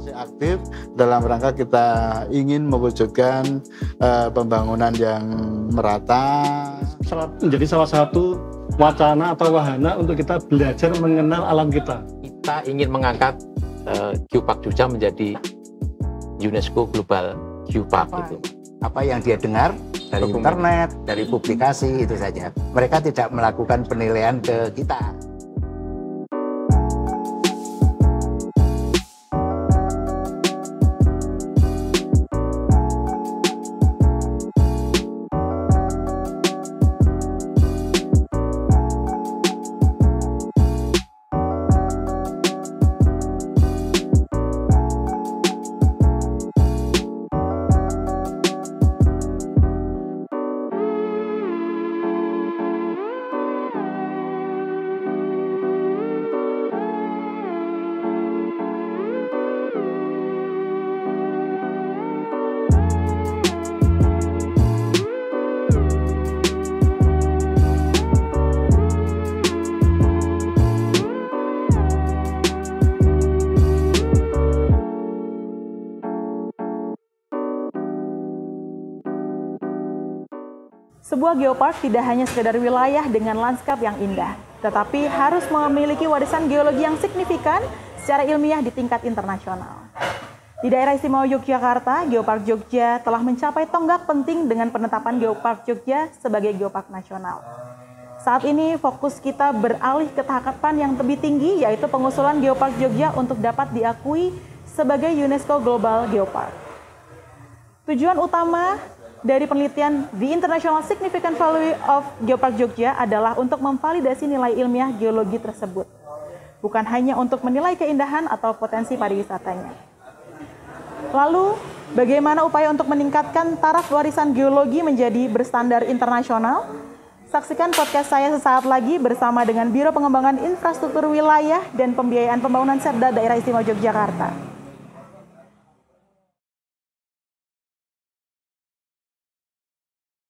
masih aktif dalam rangka kita ingin mewujudkan pembangunan yang merata. Menjadi salah satu wacana atau wahana untuk kita belajar mengenal alam kita. Kita ingin mengangkat Geopark Jogja menjadi UNESCO Global Geopark gitu. Apa yang dia dengar dari internet, dari publikasi itu saja. Mereka tidak melakukan penilaian ke kita. Sebuah geopark tidak hanya sekedar wilayah dengan lanskap yang indah, tetapi harus memiliki warisan geologi yang signifikan secara ilmiah di tingkat internasional. Di daerah istimewa Yogyakarta, Geopark Jogja telah mencapai tonggak penting dengan penetapan Geopark Jogja sebagai geopark nasional. Saat ini fokus kita beralih ke tahapan yang lebih tinggi, yaitu pengusulan Geopark Jogja untuk dapat diakui sebagai UNESCO Global Geopark. Tujuan utama dari penelitian The International Significant Value of Geopark Jogja adalah untuk memvalidasi nilai ilmiah geologi tersebut, bukan hanya untuk menilai keindahan atau potensi pariwisatanya. Lalu, bagaimana upaya untuk meningkatkan taraf warisan geologi menjadi berstandar internasional? Saksikan podcast saya sesaat lagi bersama dengan Biro Pengembangan Infrastruktur Wilayah dan Pembiayaan Pembangunan Setda Daerah Istimewa Yogyakarta.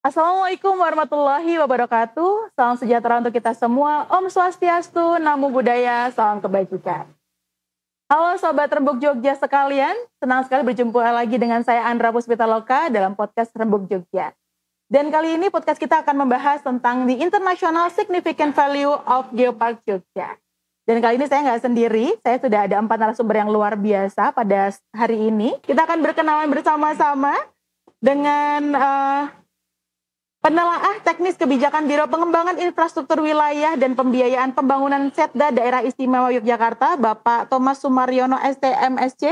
Assalamualaikum warahmatullahi wabarakatuh. Salam sejahtera untuk kita semua. Om Swastiastu, Namo Buddhaya, salam kebajikan. Halo Sobat Rembuk Jogja sekalian, senang sekali berjumpa lagi dengan saya Andra Puspitaloka dalam podcast Rembuk Jogja. Dan kali ini podcast kita akan membahas tentang The International Significant Value of Geopark Jogja. Dan kali ini saya nggak sendiri, saya sudah ada 4 narasumber yang luar biasa pada hari ini. Kita akan berkenalan bersama-sama dengan penelaah teknis kebijakan Biro Pengembangan Infrastruktur Wilayah dan Pembiayaan Pembangunan Setda Daerah Istimewa Yogyakarta, Bapak Thomas Sumaryono STMSC.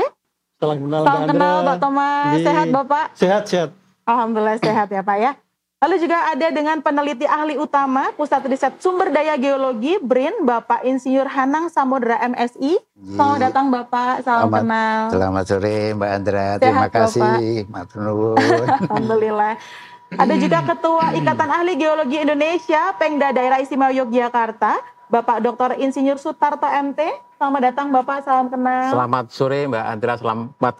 Salam kenal Pak Thomas. Sehat Bapak? Sehat. Alhamdulillah sehat ya Pak ya. Lalu juga ada dengan peneliti ahli utama Pusat Riset Sumber Daya Geologi BRIN, Bapak Insinyur Hanang Samudra MSI. Selamat datang Bapak, salam kenal. Selamat sore Mbak Andra, Sehat, terima kasih. Matur nuwun. Alhamdulillah. Ada juga Ketua Ikatan Ahli Geologi Indonesia, Pengda Daerah Istimewa Yogyakarta, Bapak Dr. Insinyur Sutarto MT. Selamat datang Bapak, salam kenal. Selamat sore Mbak Andra, selamat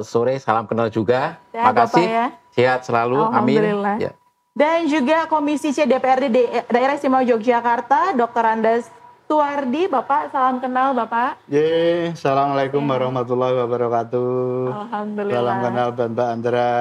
sore, salam kenal juga. Sehat, makasih, Bapak, ya? Sehat selalu, Alhamdulillah. amin. Ya. Dan juga Komisi C DPRD Daerah Istimewa Yogyakarta, Dr. Andes Tuardi. Bapak, salam kenal Bapak. Assalamualaikum warahmatullahi wabarakatuh. Alhamdulillah. Salam kenal Mbak Andra,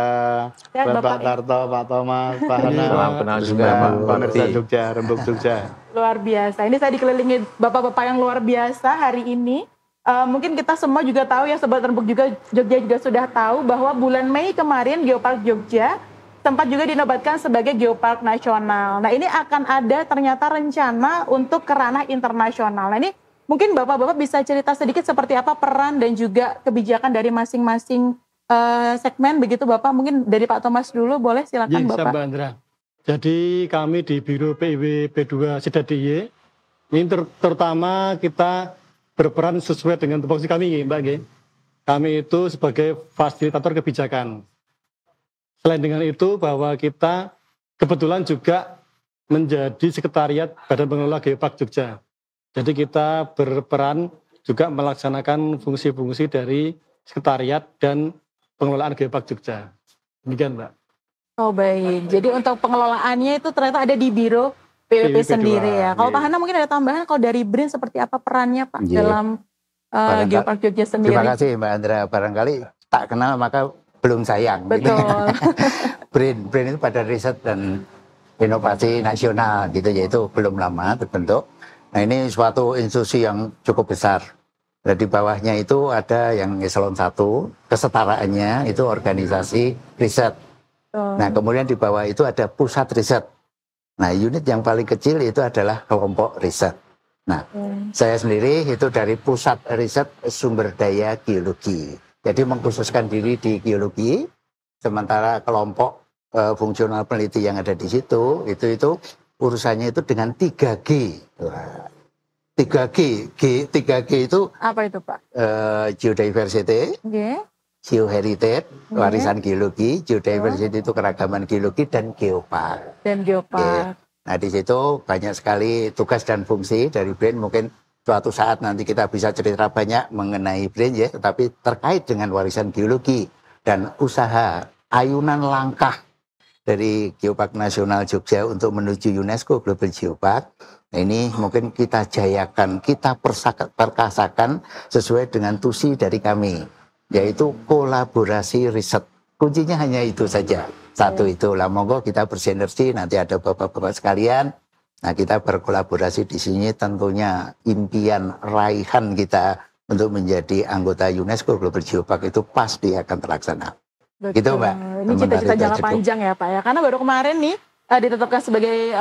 Sehat, Bapak Bapak, ya? Tarto, Pak Thomas, Pak Hana. Salam kenal juga Pak Pemirsa Bakti. Jogja, Rembuk Jogja. Luar biasa. Ini saya dikelilingi bapak-bapak yang luar biasa hari ini. Mungkin kita semua juga tahu ya, Sobat Rembuk juga Jogja juga sudah tahu bahwa bulan Mei kemarin Geopark Jogja tempat juga dinobatkan sebagai Geopark Nasional. Nah ini akan ada ternyata rencana untuk ke ranah internasional. Nah ini mungkin bapak-bapak bisa cerita sedikit seperti apa peran dan juga kebijakan dari masing-masing segmen begitu Bapak. Mungkin dari Pak Thomas dulu boleh, silakan Bapak. Mbak Andra. Jadi kami di Biro PIW P2 Setda DIY ini terutama kita berperan sesuai dengan tupoksi kami Mbak G. Kami itu sebagai fasilitator kebijakan. Selain dengan itu bahwa kita kebetulan juga menjadi sekretariat Badan Pengelola Geopark Jogja. Jadi kita berperan juga melaksanakan fungsi-fungsi dari sekretariat dan pengelolaan Geopark Jogja. Demikian Mbak. Oh baik, jadi untuk pengelolaannya itu ternyata ada di Biro PWP sendiri ya. Kalau Pak Hana mungkin ada tambahan, kalau dari BRIN seperti apa perannya Pak dalam Geopark Jogja sendiri? Terima kasih Mbak Andra. Barangkali tak kenal maka belum sayang. Betul. Gitu. BRIN itu pada riset dan inovasi nasional gitu, yaitu belum lama terbentuk. Nah ini suatu institusi yang cukup besar. Dan di bawahnya itu ada yang eselon 1, kesetaraannya itu organisasi riset. Nah kemudian di bawah itu ada pusat riset. Nah unit yang paling kecil itu adalah kelompok riset. Nah saya sendiri itu dari pusat riset sumber daya geologi. Jadi mengkhususkan diri di geologi, sementara kelompok fungsional peneliti yang ada di situ itu urusannya itu dengan 3G. 3G itu apa itu Pak? Geodiversity, Geoheritage, warisan geologi, Geodiversity itu keragaman geologi, dan Geopark. Nah di situ banyak sekali tugas dan fungsi dari BRIN. Mungkin suatu saat nanti kita bisa cerita banyak mengenai BRIN ya, tetapi terkait dengan warisan geologi dan usaha ayunan langkah dari Geopark Nasional Jogja untuk menuju UNESCO Global Geopark. Nah, ini mungkin kita jayakan, kita perkasakan sesuai dengan tusi dari kami, yaitu kolaborasi riset. Kuncinya hanya itu saja. Satu itu lah, monggo kita bersinergi, nanti ada bapak-bapak sekalian. Nah kita berkolaborasi di sini, tentunya impian raihan kita untuk menjadi anggota UNESCO Global Geopark itu pasti akan terlaksana. Betul. Gitu Mbak. Ini cita-cita jangka panjang ya Pak ya, karena baru kemarin nih ditetapkan sebagai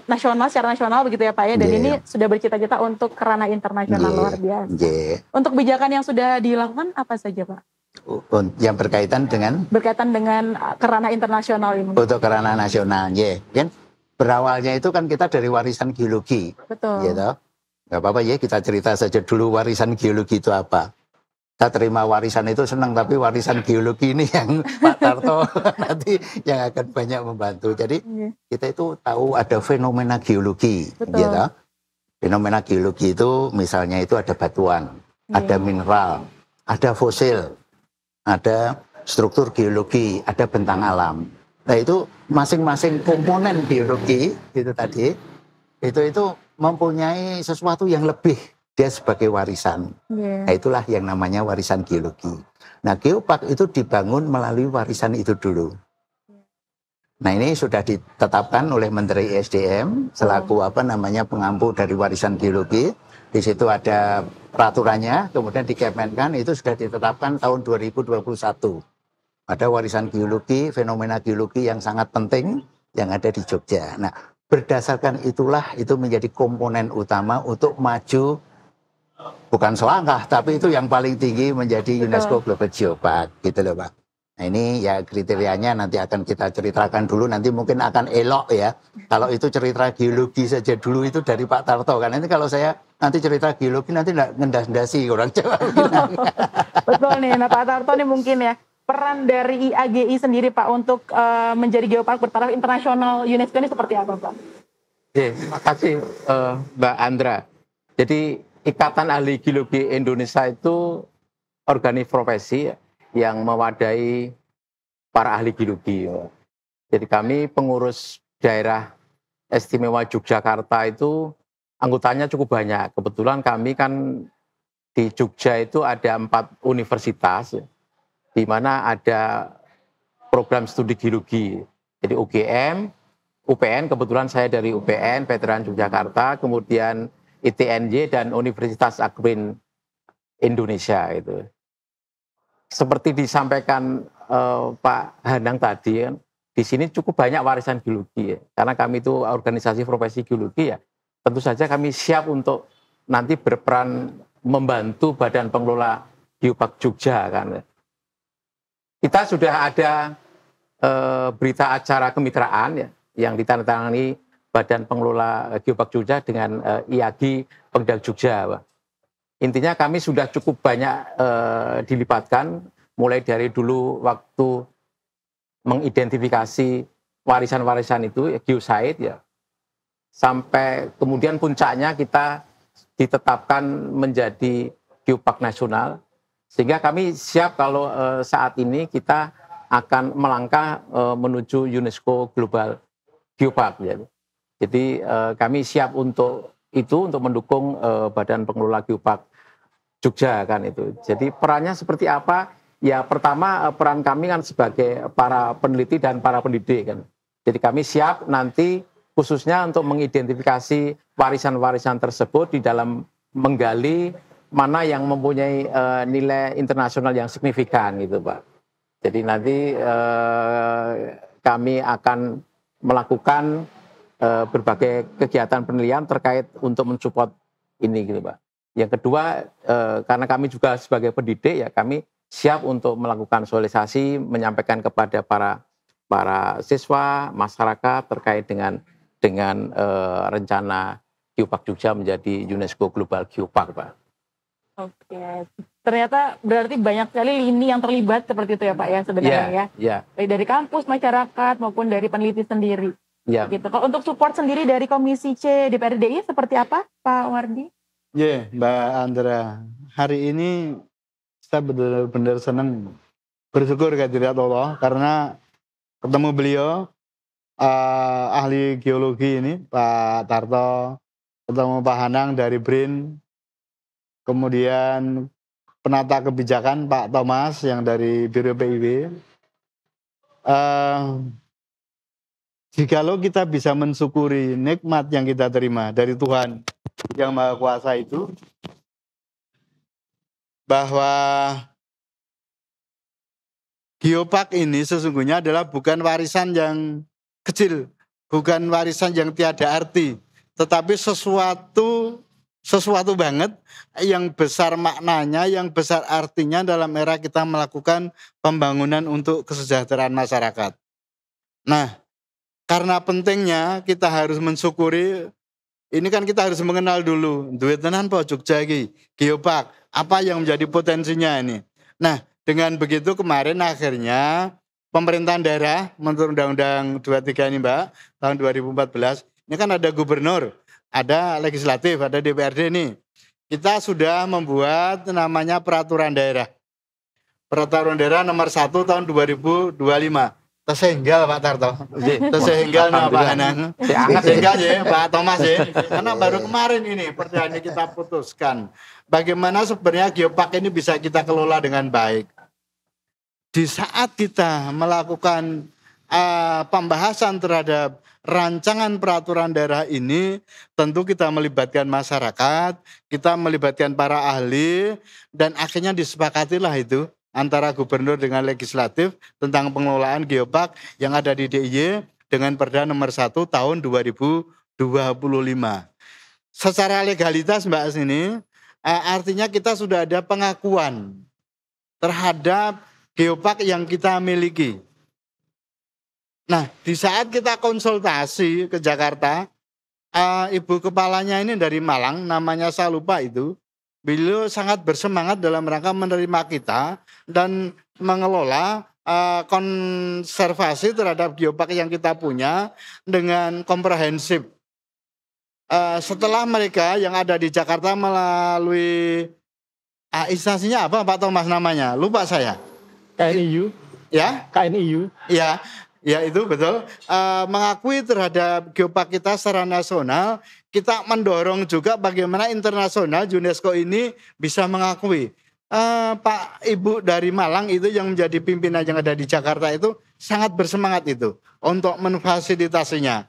nasional, secara nasional begitu ya Pak ya, dan ini sudah bercita-cita untuk ke ranah internasional. Luar biasa. Untuk kebijakan yang sudah dilakukan apa saja Pak? Yang berkaitan dengan ke ranah internasional ini. Untuk ke ranah nasional, kan berawalnya itu kan kita dari warisan geologi. Betul. Gitu. Gak apa-apa ya, kita cerita saja dulu warisan geologi itu apa. Kita terima warisan itu senang, tapi warisan geologi ini yang Pak Tarto nanti yang akan banyak membantu. Jadi kita itu tahu ada fenomena geologi. Gitu. Fenomena geologi itu misalnya itu ada batuan, ada mineral, ada fosil, ada struktur geologi, ada bentang alam. Nah itu masing-masing komponen geologi itu tadi, itu mempunyai sesuatu yang lebih, dia sebagai warisan. Nah itulah yang namanya warisan geologi. Nah Geopark itu dibangun melalui warisan itu dulu. Nah ini sudah ditetapkan oleh Menteri SDM selaku pengampu dari warisan geologi. Di situ ada peraturannya, kemudian di Kemenkan itu sudah ditetapkan tahun 2021. Ada warisan geologi, fenomena geologi yang sangat penting yang ada di Jogja. Nah, berdasarkan itulah itu menjadi komponen utama untuk maju, bukan selangkah, tapi itu yang paling tinggi menjadi UNESCO Global Geopark, gitu loh Pak. Nah ini ya kriterianya nanti akan kita ceritakan dulu, nanti mungkin akan elok ya. Kalau itu cerita geologi saja dulu itu dari Pak Tarto, karena ini kalau saya nanti cerita geologi nanti nggak ngendas-ndasi orang Jawa. Betul nih, nah Pak Tarto nih mungkin ya, peran dari IAGI sendiri Pak untuk menjadi geopark bertaraf internasional UNESCO ini seperti apa Pak? Terima kasih Mbak Andra. Jadi Ikatan Ahli Geologi Indonesia itu organisasi profesi yang mewadai para ahli geologi. Jadi kami pengurus daerah istimewa Yogyakarta itu anggotanya cukup banyak. Kebetulan kami kan di Jogja itu ada 4 universitas, di mana ada program studi geologi. Jadi UGM, UPN, kebetulan saya dari UPN, Veteran Yogyakarta, kemudian ITNY dan Universitas Agribin Indonesia itu. Seperti disampaikan Pak Hanang tadi, di sini cukup banyak warisan geologi ya. Karena kami itu organisasi profesi geologi ya, tentu saja kami siap untuk nanti berperan membantu Badan Pengelola Geopark Jogja kan. Kita sudah ada berita acara kemitraan ya, yang ditandatangani Badan Pengelola Geopark Jogja dengan IAGI Pemda Jogja, Pak. Intinya kami sudah cukup banyak dilibatkan, mulai dari dulu waktu mengidentifikasi warisan-warisan itu, ya, geosite ya, sampai kemudian puncaknya kita ditetapkan menjadi geopark nasional, sehingga kami siap kalau saat ini kita akan melangkah menuju UNESCO Global Geopark. Ya. Jadi kami siap untuk itu, untuk mendukung Badan Pengelola Geopark Jogja kan itu. Jadi perannya seperti apa? Ya pertama peran kami kan sebagai para peneliti dan para pendidik kan. Jadi kami siap nanti khususnya untuk mengidentifikasi warisan-warisan tersebut di dalam menggali mana yang mempunyai nilai internasional yang signifikan gitu Pak. Jadi nanti kami akan melakukan berbagai kegiatan penelitian terkait untuk mensupport ini gitu Pak. Yang kedua, karena kami juga sebagai pendidik ya kami siap untuk melakukan sosialisasi, menyampaikan kepada para siswa, masyarakat terkait dengan rencana Geopark Jogja menjadi UNESCO Global Geopark, Pak. Oke, ternyata berarti banyak sekali lini yang terlibat seperti itu ya Pak ya sebenarnya ya. Iya. Baik dari kampus, masyarakat maupun dari peneliti sendiri. Iya. Gitu. Kalau untuk support sendiri dari Komisi C DPRDI seperti apa, Pak Wardi? Ya, Mbak Andra, hari ini saya benar-benar senang, bersyukur kehadirat Allah karena ketemu beliau, ahli geologi ini, Pak Tarto, ketemu Pak Hanang dari BRIN, kemudian penata kebijakan Pak Thomas yang dari Biro PIW. Jikalau kita bisa mensyukuri nikmat yang kita terima dari Tuhan yang Maha Kuasa itu, bahwa Geopark ini sesungguhnya adalah bukan warisan yang kecil, bukan warisan yang tiada arti, tetapi sesuatu banget yang besar maknanya, yang besar artinya dalam era kita melakukan pembangunan untuk kesejahteraan masyarakat. Nah, karena pentingnya kita harus mensyukuri. Ini kan kita harus mengenal dulu, duit tenan po Jogja iki, Geopark, apa yang menjadi potensinya ini. Nah, dengan begitu kemarin akhirnya pemerintahan daerah menurut Undang-Undang 23 ini Mbak, tahun 2014, ini kan ada gubernur, ada legislatif, ada DPRD ini. Kita sudah membuat namanya peraturan daerah. Peraturan daerah nomor 1 tahun 2025. Tesenggal Pak Tarto, tesenggal Pak Hanang, tesenggal ya Pak Thomas ya, karena baru kemarin ini perdana kita putuskan bagaimana sebenarnya Geopark ini bisa kita kelola dengan baik. Di saat kita melakukan pembahasan terhadap rancangan peraturan daerah ini, tentu kita melibatkan masyarakat, kita melibatkan para ahli, dan akhirnya disepakatilah itu antara gubernur dengan legislatif tentang pengelolaan Geopark yang ada di DIY dengan Perda nomor 1 tahun 2025. Secara legalitas Mbak sini, artinya kita sudah ada pengakuan terhadap Geopark yang kita miliki. Nah, di saat kita konsultasi ke Jakarta, ibu kepalanya ini dari Malang, namanya saya lupa itu, beliau sangat bersemangat dalam rangka menerima kita dan mengelola konservasi terhadap Geopark yang kita punya dengan komprehensif. Setelah mereka yang ada di Jakarta melalui instansinya apa Pak Thomas namanya? Lupa saya. KNIU. Ya? KNIU. Ya. Ya itu betul, mengakui terhadap Geopark kita secara nasional, kita mendorong juga bagaimana internasional UNESCO ini bisa mengakui. Pak Ibu dari Malang itu yang menjadi pimpinan yang ada di Jakarta itu sangat bersemangat itu untuk memfasilitasinya.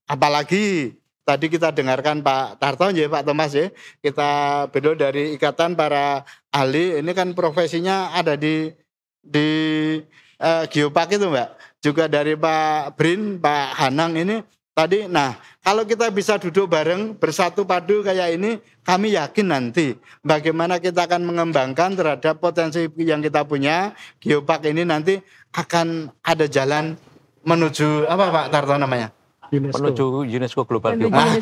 Apalagi tadi kita dengarkan Pak Tarto ya Pak Thomas ya, kita beliau dari Ikatan Para Ahli, ini kan profesinya ada di Geopark itu Mbak. Juga dari Pak Brin, Pak Hanang ini tadi. Nah, kalau kita bisa duduk bareng bersatu padu kayak ini, kami yakin nanti bagaimana kita akan mengembangkan terhadap potensi yang kita punya. Geopark ini nanti akan ada jalan menuju apa Pak Tarto namanya? Menuju UNESCO Global Geopark.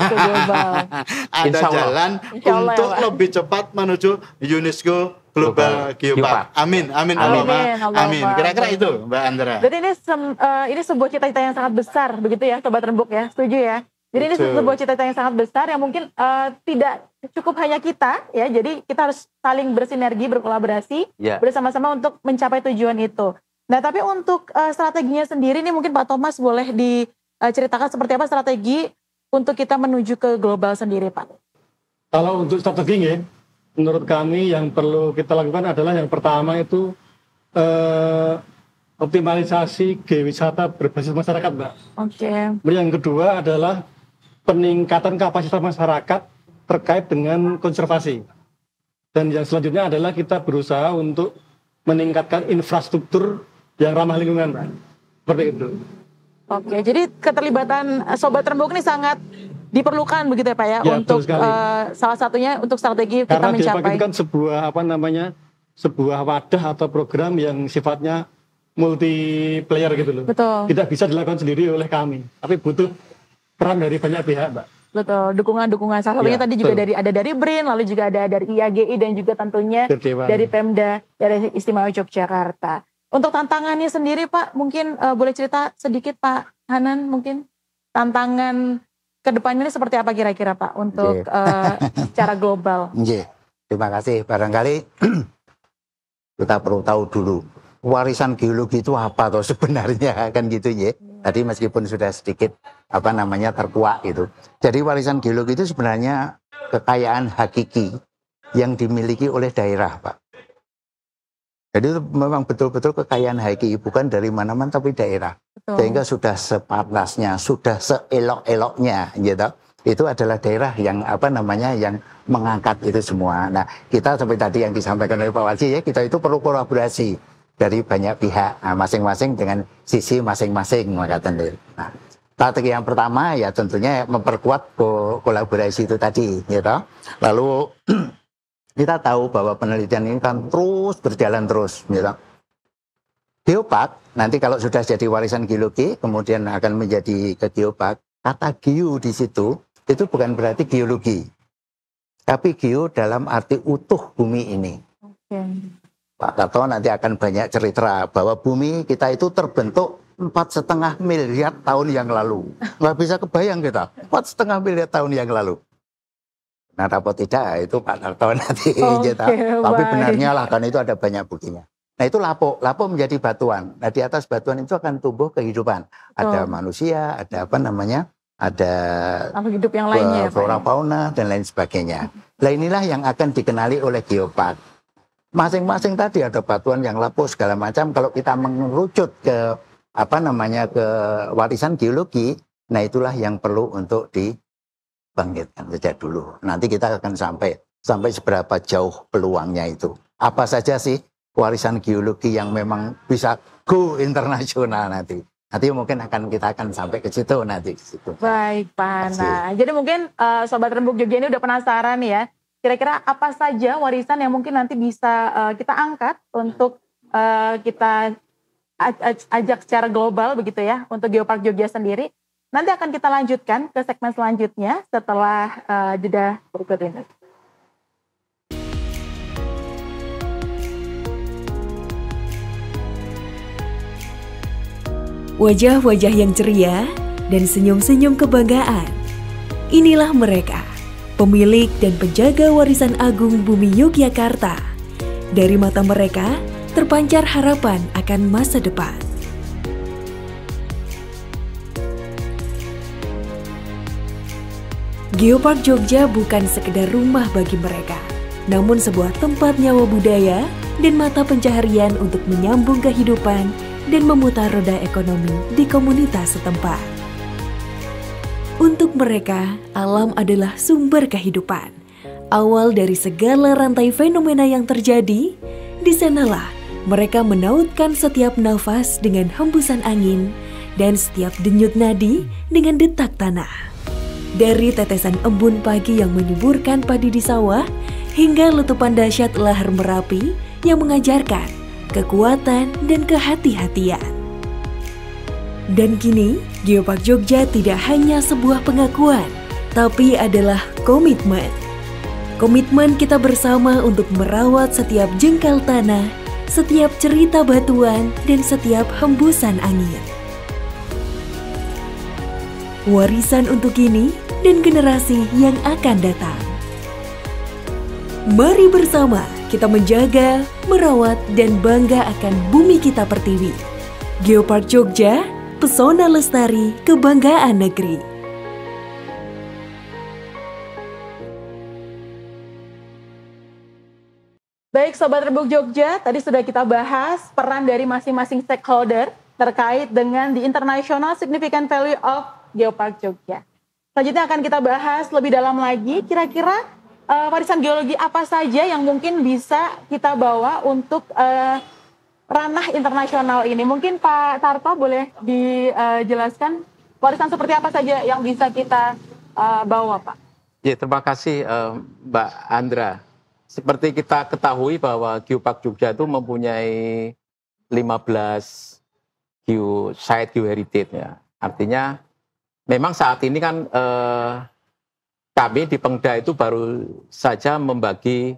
Ada jalan untuk lebih cepat menuju UNESCO Global Geopark. Amin, amin, amin. Kira-kira itu, Mbak Andra. Jadi ini sebuah cita-cita yang sangat besar, begitu ya, Sobat Rembuk ya, setuju ya? Jadi ini sebuah cita-cita yang sangat besar yang mungkin tidak cukup hanya kita, ya. Jadi kita harus saling bersinergi, berkolaborasi bersama-sama untuk mencapai tujuan itu. Nah, tapi untuk strateginya sendiri nih mungkin Pak Thomas boleh diceritakan seperti apa strategi untuk kita menuju ke global sendiri, Pak? Kalau untuk strategi ya, menurut kami yang perlu kita lakukan adalah yang pertama itu optimalisasi geowisata berbasis masyarakat, Mbak. Oke. Yang kedua adalah peningkatan kapasitas masyarakat terkait dengan konservasi. Dan yang selanjutnya adalah kita berusaha untuk meningkatkan infrastruktur yang ramah lingkungan, Mbak. Seperti itu. Oke, jadi keterlibatan Sobat Rembuk ini sangat diperlukan begitu ya Pak ya, Ya, untuk salah satunya untuk strategi kita karena mencapai. Karena itu kan sebuah wadah atau program yang sifatnya multiplayer gitu loh. Betul. Tidak bisa dilakukan sendiri oleh kami, tapi butuh peran dari banyak pihak, Mbak. Betul, dukungan-dukungan. Salah satunya Ya, tadi juga ada dari BRIN, lalu juga ada dari IAGI dan juga tentunya Berdewan. dari Pemda dari Istimewa Yogyakarta. Untuk tantangannya sendiri Pak, mungkin boleh cerita sedikit Pak Hanan, mungkin tantangan kedepannya ini seperti apa kira-kira Pak untuk secara global? Terima kasih. Barangkali kita perlu tahu dulu warisan geologi itu apa toh sebenarnya, kan gitu ya. Tadi meskipun sudah sedikit terkuak itu. Jadi warisan geologi itu sebenarnya kekayaan hakiki yang dimiliki oleh daerah, Pak. Jadi itu memang betul-betul kekayaan hakiki, bukan dari mana-mana tapi daerah. Betul. Sehingga sudah sepantasnya, sudah seelok-eloknya gitu. Itu adalah daerah yang yang mengangkat itu semua. Nah, kita seperti tadi yang disampaikan oleh Pak Walji ya, kita itu perlu kolaborasi dari banyak pihak, masing-masing dengan sisi masing-masing. Nah, strategi yang pertama ya tentunya memperkuat kolaborasi itu tadi, gitu. Lalu kita tahu bahwa penelitian ini kan terus berjalan terus, gitu. Geopark nanti kalau sudah jadi warisan geologi, kemudian akan menjadi ke geopark. Kata geo di situ itu bukan berarti geologi, tapi geo dalam arti utuh bumi ini. Oke. Pak Tarto nanti akan banyak cerita bahwa bumi kita itu terbentuk 4,5 miliar tahun yang lalu. Nggak bisa kebayang kita, 4,5 miliar tahun yang lalu. Nah, apa tidak, itu Pak Tarto nanti. Tapi benarnya lah, kan itu ada banyak buktinya. Nah, itu lapo menjadi batuan. Nah, di atas batuan itu akan tumbuh kehidupan. Ada manusia, ada ada hidup yang lainnya, flora fauna dan lain sebagainya. Nah, inilah yang akan dikenali oleh geopark. Masing-masing tadi ada batuan yang lapuk segala macam. Kalau kita mengerucut ke ke warisan geologi, nah itulah yang perlu untuk dibangkitkan sejak dulu. Nanti kita akan sampai seberapa jauh peluangnya itu. Apa saja sih warisan geologi yang memang bisa go internasional nanti. Nanti mungkin kita akan sampai ke situ nanti. Baik, Pak Hana. Jadi mungkin Sobat Rembuk Jogja ini udah penasaran ya. Kira-kira apa saja warisan yang mungkin nanti bisa kita angkat untuk kita ajak secara global begitu ya untuk Geopark Jogja sendiri. Nanti akan kita lanjutkan ke segmen selanjutnya setelah jeda berikut ini. Wajah-wajah yang ceria dan senyum-senyum kebanggaan. Inilah mereka, pemilik dan penjaga warisan agung bumi Yogyakarta. Dari mata mereka, terpancar harapan akan masa depan. Geopark Jogja bukan sekedar rumah bagi mereka, namun sebuah tempat nyawa budaya dan mata pencaharian untuk menyambung kehidupan dan memutar roda ekonomi di komunitas setempat. Untuk mereka, alam adalah sumber kehidupan. Awal dari segala rantai fenomena yang terjadi, di sanalah mereka menautkan setiap nafas dengan hembusan angin dan setiap denyut nadi dengan detak tanah. Dari tetesan embun pagi yang menyuburkan padi di sawah, hingga letupan dahsyat lahar Merapi yang mengajarkan kekuatan dan kehati-hatian. Dan kini, Geopark Jogja tidak hanya sebuah pengakuan, tapi adalah komitmen. Komitmen kita bersama untuk merawat setiap jengkal tanah, setiap cerita batuan, dan setiap hembusan angin. Warisan untuk kini dan generasi yang akan datang. Mari bersama kita menjaga, merawat, dan bangga akan bumi kita pertiwi. Geopark Jogja, pesona lestari, kebanggaan negeri. Baik Sobat Rebuk Jogja, tadi sudah kita bahas peran dari masing-masing stakeholder terkait dengan the international significant value of Geopark Jogja. Selanjutnya akan kita bahas lebih dalam lagi, kira-kira warisan geologi apa saja yang mungkin bisa kita bawa untuk ranah internasional ini. Mungkin Pak Tarto boleh dijelaskan warisan seperti apa saja yang bisa kita bawa, Pak? Ya, terima kasih Mbak Andra. Seperti kita ketahui bahwa Geopark Jogja itu mempunyai 15 geosite, geoheritage ya. Artinya memang saat ini kan kami di Pengda itu baru saja membagi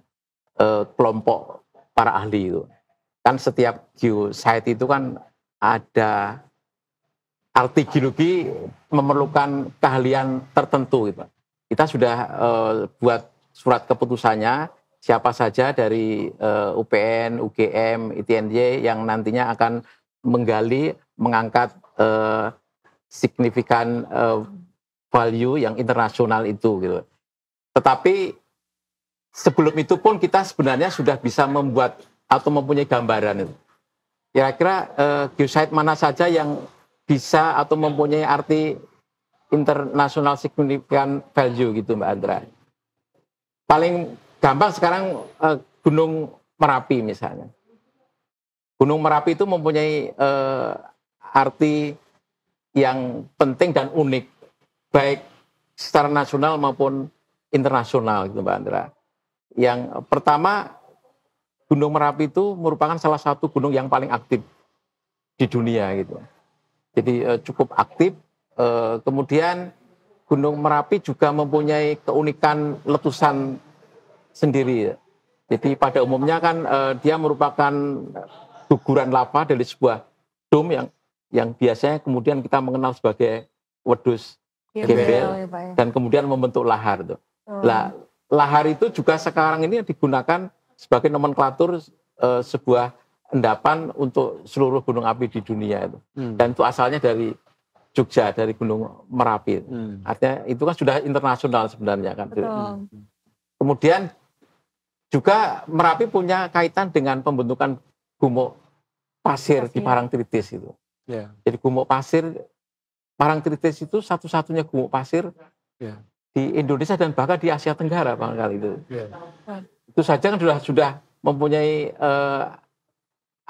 kelompok para ahli itu. Kan setiap geosite itu kan ada arti geologi memerlukan keahlian tertentu gitu. Kita sudah buat surat keputusannya siapa saja dari UPN, UGM, ITNJ yang nantinya akan menggali, mengangkat signifikan value yang internasional itu gitu. Tetapi sebelum itu pun kita sebenarnya sudah bisa membuat atau mempunyai gambaran itu. Kira-kira geosite mana saja yang bisa atau mempunyai arti international significant value gitu Mbak Andra. Paling gampang sekarang Gunung Merapi misalnya. Gunung Merapi itu mempunyai arti yang penting dan unik, baik secara nasional maupun internasional gitu Mbak Andra. Yang pertama, Gunung Merapi itu merupakan salah satu gunung yang paling aktif di dunia gitu. Jadi cukup aktif. Kemudian Gunung Merapi juga mempunyai keunikan letusan sendiri. Jadi pada umumnya kan dia merupakan guguran lava dari sebuah dom yang biasanya kemudian kita mengenal sebagai wedus gembel dan kemudian membentuk lahar tuh. Lah, lahar itu juga sekarang ini digunakan sebagai nomenklatur sebuah endapan untuk seluruh gunung api di dunia itu. Dan itu asalnya dari Jogja, dari Gunung Merapi. Artinya itu kan sudah internasional sebenarnya kan. Kemudian juga Merapi punya kaitan dengan pembentukan gumuk pasir di Parangtritis itu. Yeah. Jadi gumuk pasir Parangtritis itu satu-satunya gumuk pasir di Indonesia dan bahkan di Asia Tenggara barangkali itu. Yeah. Itu saja kan sudah mempunyai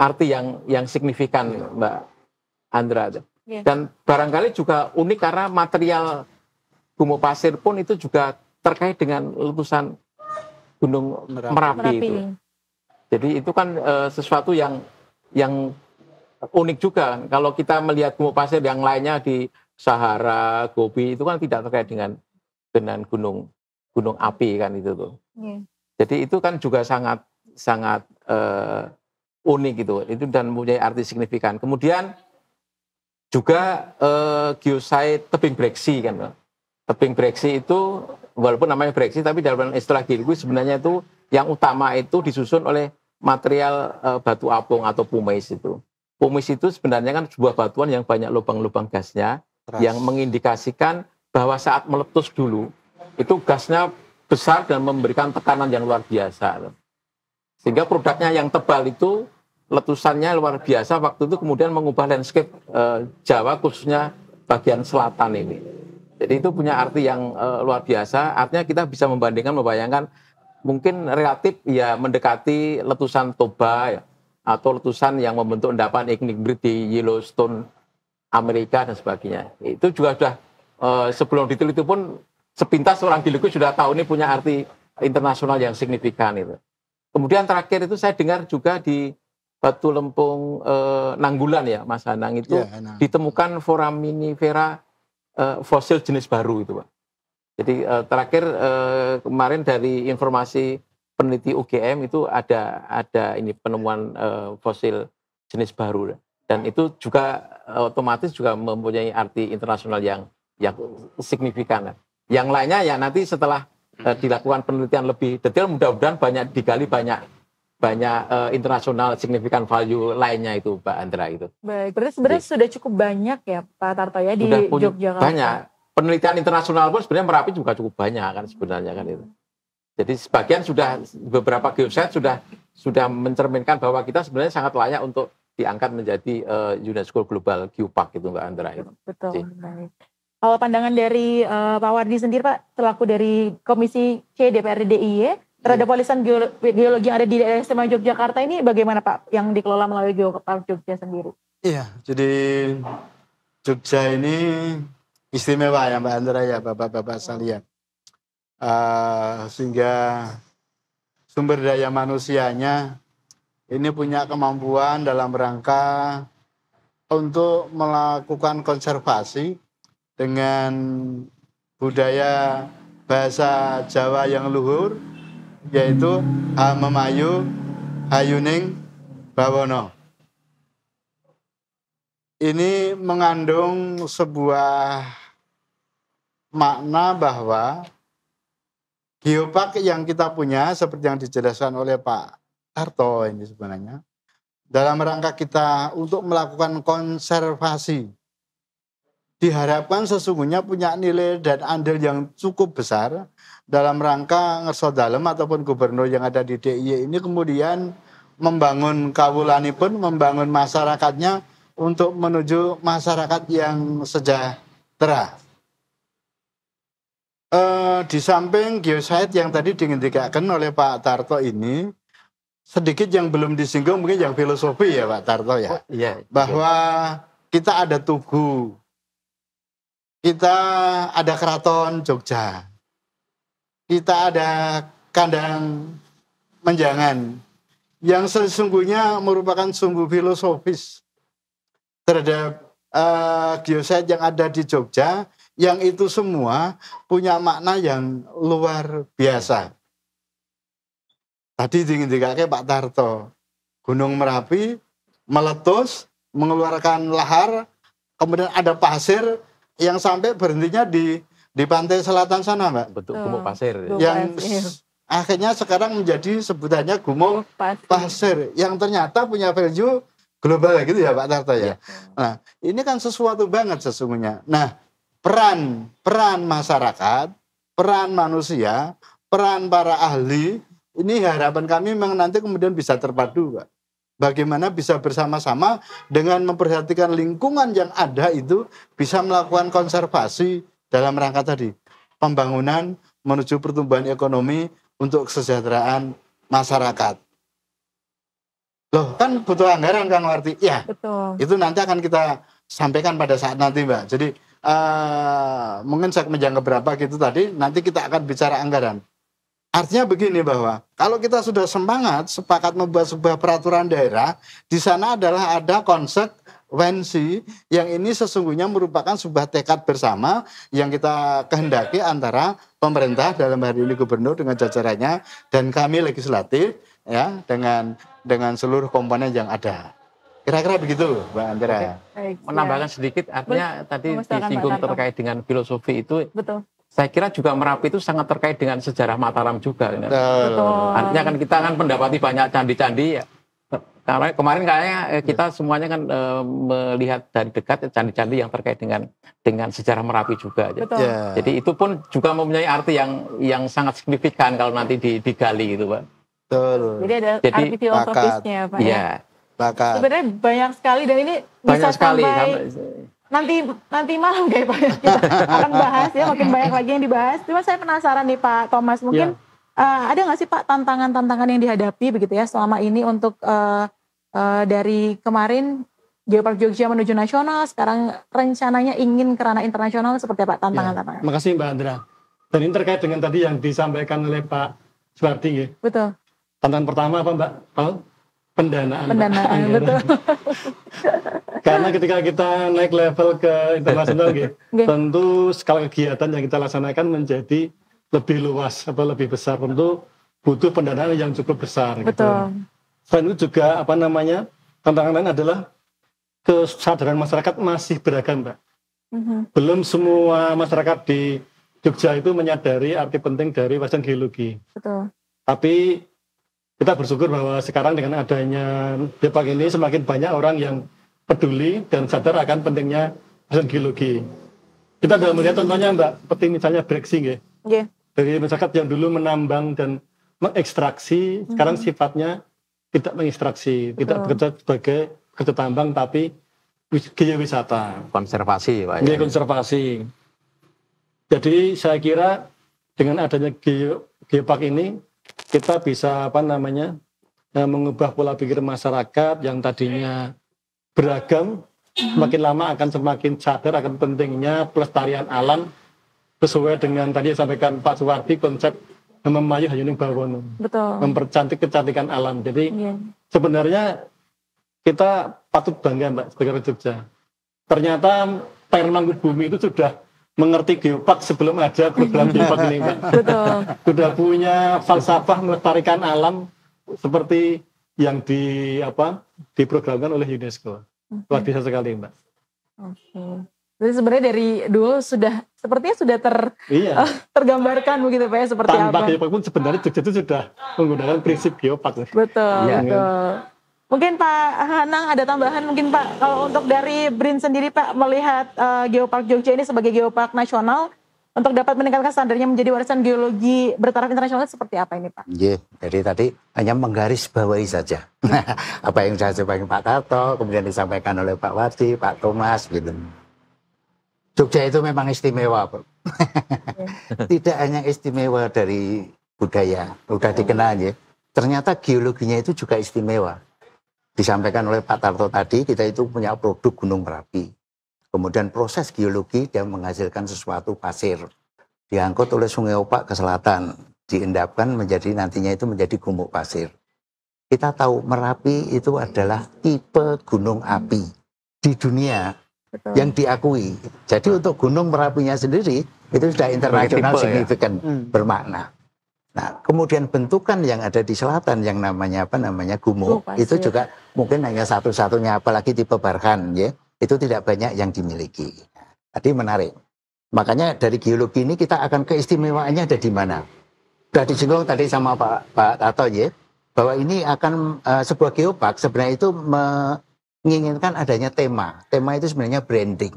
arti yang signifikan Mbak Andra. Yeah. Dan barangkali juga unik karena material gumuk pasir pun itu juga terkait dengan letusan Gunung Merapi itu. Jadi itu kan sesuatu yang unik juga. Kalau kita melihat gumuk pasir yang lainnya di Sahara, Gobi itu kan tidak terkait dengan gunung api kan itu tuh. Yeah. Jadi itu kan juga sangat unik gitu. Itu dan mempunyai arti signifikan. Kemudian juga geosite tebing breksi kan. Tebing breksi itu walaupun namanya breksi tapi dalam istilah geologi sebenarnya itu yang utama itu disusun oleh material batu apung atau pumice itu. Pumice itu sebenarnya kan sebuah batuan yang banyak lubang-lubang gasnya yang mengindikasikan bahwa saat meletus dulu itu gasnya besar dan memberikan tekanan yang luar biasa. Sehingga produknya yang tebal itu letusannya luar biasa waktu itu kemudian mengubah landscape Jawa khususnya bagian selatan ini. Jadi itu punya arti yang luar biasa. Artinya kita bisa membayangkan mungkin relatif ya mendekati letusan Toba ya, atau letusan yang membentuk endapan Ignimbrite di Yellowstone Amerika dan sebagainya. Itu juga sudah sebelum diteliti pun sepintas orang geologi sudah tahu ini punya arti internasional yang signifikan itu. Kemudian terakhir itu saya dengar juga di Batu Lempung Nanggulan ya Mas Anang itu ditemukan foraminifera fosil jenis baru itu Pak. Jadi terakhir kemarin dari informasi peneliti UGM itu ada ini penemuan fosil jenis baru dan itu juga otomatis juga mempunyai arti internasional yang signifikan. Yang lainnya ya nanti setelah dilakukan penelitian lebih detail mudah-mudahan banyak digali banyak internasional signifikan value lainnya itu Pak Andra itu. Baik, berarti sebenarnya sudah cukup banyak ya Pak Tarto ya di Yogyakarta. Banyak. Penelitian internasional pun sebenarnya Merapi juga cukup banyak kan sebenarnya kan itu. Jadi sebagian beberapa geosite sudah mencerminkan bahwa kita sebenarnya sangat layak untuk diangkat menjadi UNESCO Global Geopark gitu Mbak Andra. Betul. Baik. Kalau pandangan dari Pak Wardi sendiri Pak, selaku dari Komisi C DPRD DIY terhadap warisan geologi yang ada di daerah istimewa Yogyakarta ini bagaimana Pak yang dikelola melalui Geopark Jogja sendiri? Iya, jadi Jogja ini istimewa ya Mbak Andra ya Bapak-Bapak sekalian. Sehingga sumber daya manusianya ini punya kemampuan dalam rangka untuk melakukan konservasi dengan budaya bahasa Jawa yang luhur, yaitu Memayu Hayuning Bawono. Ini mengandung sebuah makna bahwa geopark yang kita punya seperti yang dijelaskan oleh Pak Tarto ini sebenarnya dalam rangka kita untuk melakukan konservasi diharapkan sesungguhnya punya nilai dan andil yang cukup besar dalam rangka ngerso dalem ataupun gubernur yang ada di DIY ini kemudian membangun kawulanipun, membangun masyarakatnya untuk menuju masyarakat yang sejahtera. Di samping geosite yang tadi diindikakan oleh Pak Tarto ini, sedikit yang belum disinggung mungkin yang filosofi ya Pak Tarto ya. Iya. Bahwa kita ada Tugu, kita ada Keraton Jogja, kita ada Kandang Menjangan, yang sesungguhnya merupakan sumbu filosofis terhadap geosite yang ada di Jogja, yang itu semua punya makna yang luar biasa. Tadi diindikake Pak Tarto, Gunung Merapi meletus, mengeluarkan lahar, kemudian ada pasir, yang sampai berhentinya di pantai selatan sana, Mbak. Bentuk gumuk pasir. Yang akhirnya sekarang menjadi sebutannya gumuk pasir. Yang ternyata punya value global gitu ya Pak Tarto ya. Nah, ini kan sesuatu banget sesungguhnya. Nah, peran masyarakat, peran manusia, peran para ahli, ini harapan kami memang nanti kemudian bisa terpadu, Pak. Bagaimana bisa bersama-sama dengan memperhatikan lingkungan yang ada itu bisa melakukan konservasi dalam rangka tadi pembangunan menuju pertumbuhan ekonomi untuk kesejahteraan masyarakat. Loh kan butuh anggaran Kang Warti. Ya, betul. Itu nanti akan kita sampaikan pada saat nanti Mbak. Jadi mungkin segmen yang keberapa gitu tadi nanti kita akan bicara anggaran. Artinya begini bahwa kalau kita sudah sepakat membuat sebuah peraturan daerah, di sana adalah ada konsekuensi yang ini sesungguhnya merupakan sebuah tekad bersama yang kita kehendaki antara pemerintah dalam hari ini gubernur dengan jajarannya dan kami legislatif ya dengan seluruh komponen yang ada. Kira-kira begitu Mbak Andra. Menambahkan sedikit, artinya tadi disinggung terkait dengan filosofi itu. Betul. Saya kira juga Merapi itu sangat terkait dengan sejarah Mataram juga. Betul. Artinya kan kita kan mendapati banyak candi-candi ya. Karena kemarin kayaknya kita semuanya kan melihat dari dekat candi-candi yang terkait dengan sejarah Merapi juga. Betul. Jadi itu pun juga mempunyai arti yang sangat signifikan kalau nanti digali gitu, Pak. Betul. Jadi ada arti filosofisnya, Pak. Iya. Sebenarnya banyak sekali dan ini bisa sampai nanti malam kayak Pak kita akan bahas ya, makin banyak lagi yang dibahas. Cuma saya penasaran nih Pak Thomas, mungkin ada nggak sih Pak tantangan-tantangan yang dihadapi begitu ya selama ini untuk dari kemarin Geopark Jogja menuju nasional, sekarang rencananya ingin ke ranah internasional, seperti apa tantangan-tantangan? Makasih Mbak Andra. Dan ini terkait dengan tadi yang disampaikan oleh Pak Suwardi ya. Betul. Tantangan pertama apa Mbak? Pendanaan betul. Karena ketika kita naik level ke internasional tentu skala kegiatan yang kita laksanakan menjadi lebih luas atau lebih besar, tentu butuh pendanaan yang cukup besar. Betul. Gitu. Selain itu juga tantangan lain adalah kesadaran masyarakat masih beragam, Mbak. Belum semua masyarakat di Jogja itu menyadari arti penting dari warisan geologi. Betul. Tapi kita bersyukur bahwa sekarang dengan adanya Geopark ini semakin banyak orang yang peduli dan sadar akan pentingnya warisan geologi. Kita sudah melihat contohnya Mbak, seperti misalnya Brexing ya. Dari masyarakat yang dulu menambang dan mengekstraksi, sekarang sifatnya tidak mengekstraksi, tidak bekerja sebagai pekerja tambang, tapi geowisata. Konservasi, Pak. Ini konservasi. Jadi saya kira dengan adanya geopark ini, kita bisa mengubah pola pikir masyarakat yang tadinya beragam, semakin lama akan semakin sadar akan pentingnya pelestarian alam sesuai dengan tadi yang disampaikan Pak Suwardi, konsep Memayu Hayuning Bawono. Betul. Mempercantik kecantikan alam. Jadi sebenarnya kita patut bangga Mbak sebagai orang Jogja. Ternyata Pak Mangkubumi itu sudah mengerti geopark sebelum ada program geopark ini Mbak. Betul. Sudah punya falsafah melestarikan alam seperti yang diprogramkan oleh UNESCO. Luar biasa sekali Mbak. Oke. Jadi sebenarnya dari dulu sepertinya sudah tergambarkan begitu Pak ya, seperti tanpa apa. geopark pun sebenarnya Jogja itu sudah menggunakan prinsip geopark. Betul, betul. Mungkin Pak Hanang ada tambahan mungkin Pak, kalau untuk dari BRIN sendiri Pak melihat Geopark Jogja ini sebagai geopark nasional untuk dapat meningkatkan standarnya menjadi warisan geologi bertaraf internasional seperti apa ini Pak? Jadi tadi hanya menggarisbawahi saja apa yang sudah disampaikan Pak Tarto, kemudian disampaikan oleh Pak Wardi, Pak Thomas gitu. Jogja itu memang istimewa, Bro. Tidak hanya istimewa dari budaya, udah dikenal ya. Ternyata geologinya itu juga istimewa. Disampaikan oleh Pak Tarto tadi, kita itu punya produk Gunung Merapi. Kemudian proses geologi dia menghasilkan sesuatu pasir. Diangkut oleh Sungai Opak ke selatan, diendapkan nantinya itu menjadi gumuk pasir. Kita tahu Merapi itu adalah tipe gunung api di dunia. Betul. Yang diakui. Jadi untuk Gunung Merapinya sendiri itu sudah internasional signifikan bermakna. Nah, kemudian bentukan yang ada di selatan yang namanya gumuk itu juga mungkin hanya satu-satunya, apalagi tipe Barkhan ya. Itu tidak banyak yang dimiliki. Tadi menarik. Makanya dari geologi ini kita akan keistimewaannya ada di mana. Sudah disinggung tadi sama Pak Tato ya, bahwa ini akan sebuah geopark sebenarnya itu menginginkan adanya tema. Tema itu sebenarnya branding.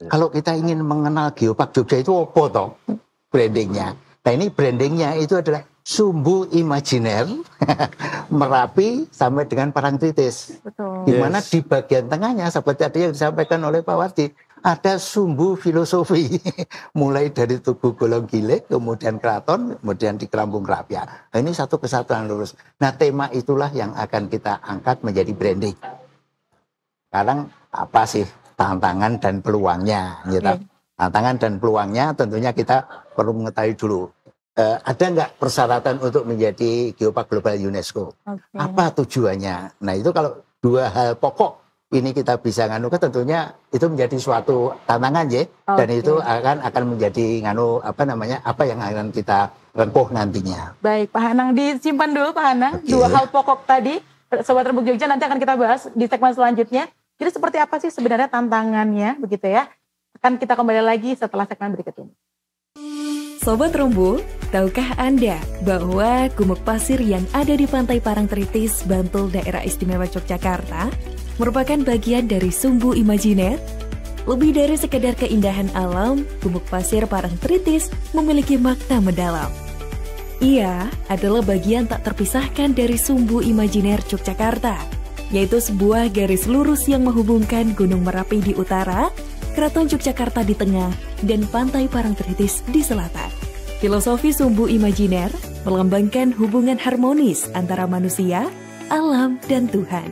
Kalau kita ingin mengenal geopark Jogja itu apa toh brandingnya? Nah ini brandingnya itu adalah sumbu imajiner Merapi sampai dengan Parangtritis. Betul. Di mana di bagian tengahnya seperti tadi yang disampaikan oleh Pak Wardi, ada sumbu filosofi mulai dari Tugu Golong Gilik, kemudian Keraton, kemudian di Kerambung Rapia. Nah, ini satu kesatuan lurus. Nah tema itulah yang akan kita angkat menjadi branding. Sekarang apa sih tantangan dan peluangnya? Gitu. Tantangan dan peluangnya tentunya kita perlu mengetahui dulu. Ada nggak persyaratan untuk menjadi geopark global UNESCO? Apa tujuannya? Nah itu kalau dua hal pokok ini kita bisa nganukan, tentunya itu menjadi suatu tantangan ya. Dan itu akan menjadi apa yang akan kita rempuh nantinya. Baik Pak Hanang, disimpan dulu Pak Hanang. Dua hal pokok tadi, Sobat Rembuk Jogja nanti akan kita bahas di segmen selanjutnya. Jadi seperti apa sih sebenarnya tantangannya begitu ya? Akan kita kembali lagi setelah segmen berikut ini. Sobat Rembuk, tahukah Anda bahwa gumuk pasir yang ada di Pantai Parangtritis, Bantul, Daerah Istimewa Yogyakarta merupakan bagian dari sumbu imajiner? Lebih dari sekedar keindahan alam, gumuk pasir Parangtritis memiliki makna mendalam. Ia adalah bagian tak terpisahkan dari sumbu imajiner Yogyakarta, yaitu sebuah garis lurus yang menghubungkan Gunung Merapi di utara, Keraton Yogyakarta di tengah, dan Pantai Parangtritis di selatan. Filosofi sumbu imajiner melambangkan hubungan harmonis antara manusia, alam, dan Tuhan.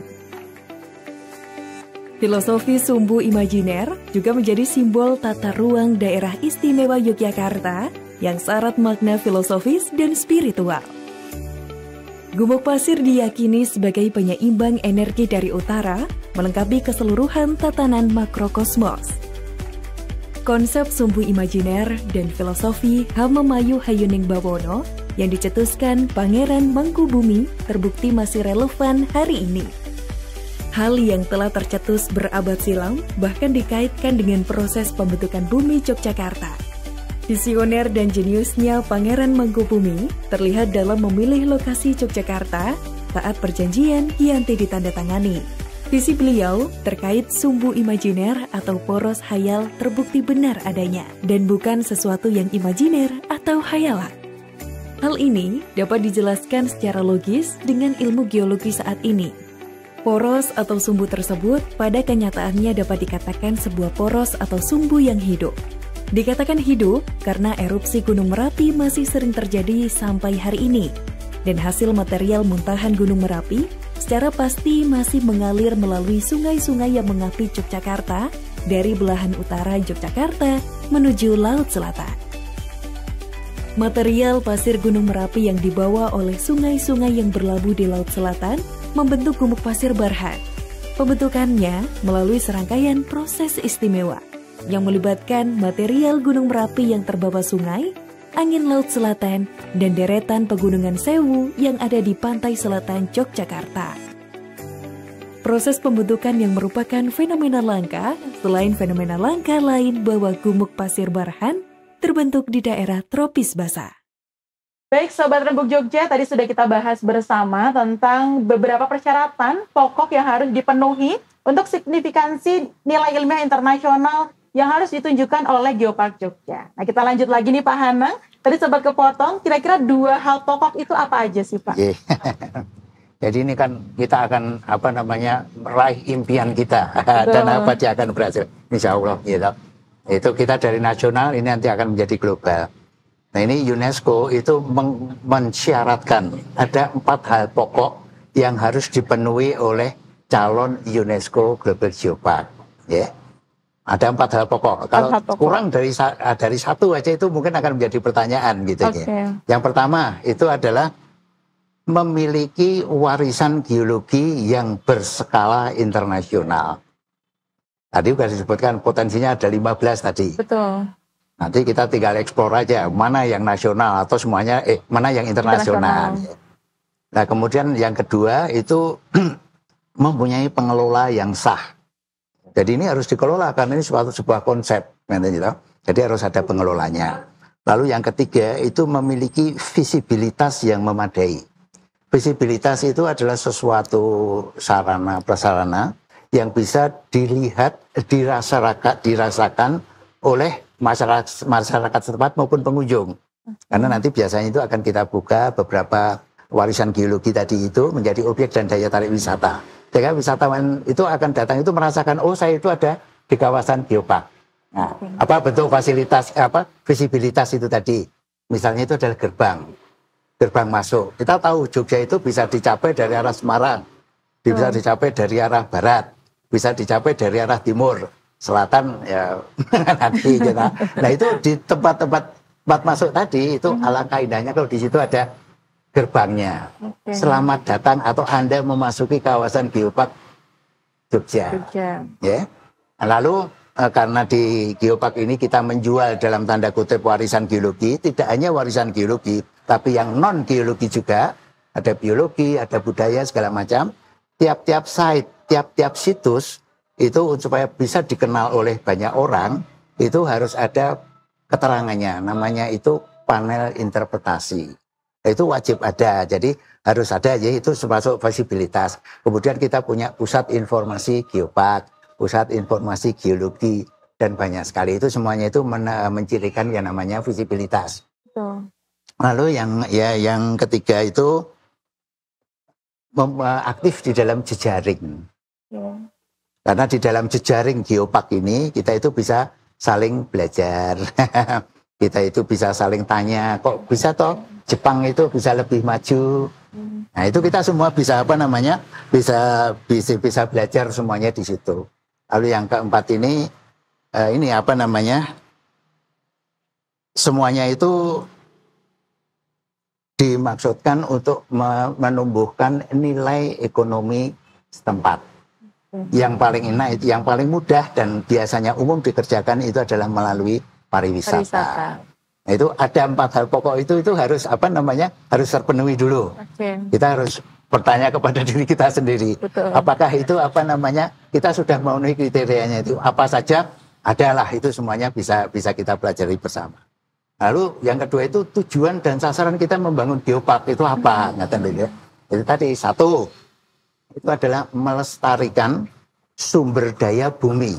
Filosofi sumbu imajiner juga menjadi simbol tata ruang daerah istimewa Yogyakarta yang syarat makna filosofis dan spiritual. Gumuk pasir diyakini sebagai penyeimbang energi dari utara, melengkapi keseluruhan tatanan makrokosmos. Konsep sumbu imajiner dan filosofi Memayu Hayuning Bawono yang dicetuskan Pangeran Mangkubumi terbukti masih relevan hari ini. Hal yang telah tercetus berabad silam bahkan dikaitkan dengan proses pembentukan bumi Yogyakarta. Visioner dan jeniusnya Pangeran Mangkubumi terlihat dalam memilih lokasi Yogyakarta saat perjanjian Giyanti ditandatangani. Visi beliau terkait sumbu imajiner atau poros hayal terbukti benar adanya dan bukan sesuatu yang imajiner atau berhayalan. Hal ini dapat dijelaskan secara logis dengan ilmu geologi saat ini. Poros atau sumbu tersebut pada kenyataannya dapat dikatakan sebuah poros atau sumbu yang hidup. Dikatakan hidup karena erupsi Gunung Merapi masih sering terjadi sampai hari ini. Dan hasil material muntahan Gunung Merapi secara pasti masih mengalir melalui sungai-sungai yang mengapi Yogyakarta dari belahan utara Yogyakarta menuju Laut Selatan. Material pasir Gunung Merapi yang dibawa oleh sungai-sungai yang berlabuh di Laut Selatan membentuk gumuk pasir Barhan. Pembentukannya melalui serangkaian proses istimewa yang melibatkan material Gunung Merapi yang terbawa sungai, angin Laut Selatan, dan deretan pegunungan Sewu yang ada di pantai selatan Yogyakarta. Proses pembentukan yang merupakan fenomena langka, selain fenomena langka lain bahwa gumuk pasir Barhan terbentuk di daerah tropis basah. Baik, Sobat Rembuk Jogja, tadi sudah kita bahas bersama tentang beberapa persyaratan pokok yang harus dipenuhi untuk signifikansi nilai ilmiah internasional yang harus ditunjukkan oleh Geopark Jogja. Nah, kita lanjut lagi nih Pak Hanang. Tadi Sobat Kepotong, kira-kira 2 hal pokok itu apa aja sih Pak? Jadi ini kan kita akan meraih impian kita dan apa dia akan berhasil, insya Allah gitu. Itu kita dari nasional ini nanti akan menjadi global. Nah ini UNESCO itu mensyaratkan ada 4 hal pokok yang harus dipenuhi oleh calon UNESCO Global Geopark. Ya, ada 4 hal pokok. Kalau kurang dari 1 aja itu mungkin akan menjadi pertanyaan gitu. Ya. Yang pertama itu adalah memiliki warisan geologi yang berskala internasional. Tadi sudah disebutkan potensinya ada 15 tadi. Betul. Nanti kita tinggal eksplor aja mana yang nasional atau semuanya mana yang internasional. Nah, kemudian yang kedua itu mempunyai pengelola yang sah. Jadi ini harus dikelola karena ini sebuah konsep, gitu. Jadi harus ada pengelolanya. Lalu yang ketiga itu memiliki visibilitas yang memadai. Visibilitas itu adalah sesuatu sarana prasarana yang bisa dilihat, dirasakan oleh masyarakat setempat maupun pengunjung. Karena nanti biasanya itu akan kita buka beberapa warisan geologi tadi itu menjadi objek dan daya tarik wisata. Sehingga wisatawan itu akan datang itu merasakan, oh saya itu ada di kawasan Geopark. Nah, apa bentuk fasilitas, visibilitas itu tadi. Misalnya itu adalah gerbang masuk. Kita tahu Jogja itu bisa dicapai dari arah Semarang, bisa dicapai dari arah barat, bisa dicapai dari arah timur, selatan ya nanti kita. Nah itu di tempat-tempat masuk tadi itu alangkah indahnya kalau di situ ada gerbangnya. Selamat datang atau Anda memasuki kawasan Geopark Jogja. Ya. Lalu karena di Geopark ini kita menjual dalam tanda kutip warisan geologi, tidak hanya warisan geologi, tapi yang non geologi juga, ada biologi, ada budaya segala macam. Tiap-tiap site, tiap-tiap situs itu supaya bisa dikenal oleh banyak orang itu harus ada keterangannya, namanya itu panel interpretasi. Itu wajib ada, jadi harus ada, yaitu termasuk visibilitas. Kemudian kita punya pusat informasi Geopark, pusat informasi geologi, dan banyak sekali itu semuanya itu mencirikan yang namanya visibilitas. Lalu yang ketiga itu aktif di dalam jejaring. Karena di dalam jejaring Geopark ini kita itu bisa saling belajar. Kita itu bisa saling tanya, kok bisa toh Jepang itu bisa lebih maju. Nah, itu kita semua bisa bisa belajar semuanya di situ. Lalu yang keempat ini semuanya itu dimaksudkan untuk menumbuhkan nilai ekonomi setempat. Yang paling enak, yang paling mudah dan biasanya umum dikerjakan itu adalah melalui pariwisata. Nah, itu ada 4 hal pokok itu harus harus terpenuhi dulu. Kita harus bertanya kepada diri kita sendiri. Apakah itu kita sudah memenuhi kriterianya itu apa saja? Adalah itu semuanya bisa kita pelajari bersama. Lalu yang kedua itu tujuan dan sasaran kita membangun Geopark itu apa? Itu tadi 1 itu adalah melestarikan sumber daya bumi.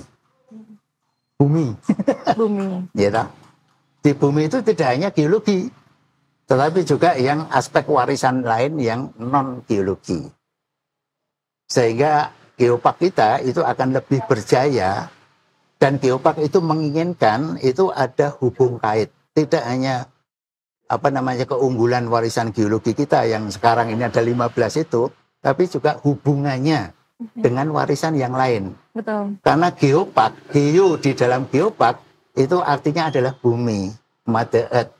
Bumi. Ya, di bumi itu tidak hanya geologi, tetapi juga yang aspek warisan lain yang non geologi. Sehingga geopark kita itu akan lebih berjaya, dan geopark itu menginginkan itu ada hubung kait, tidak hanya keunggulan warisan geologi kita yang sekarang ini ada 15 itu, tapi juga hubungannya dengan warisan yang lain. Betul. Karena geopark, geo di dalam geopark itu artinya adalah bumi, Mother Earth.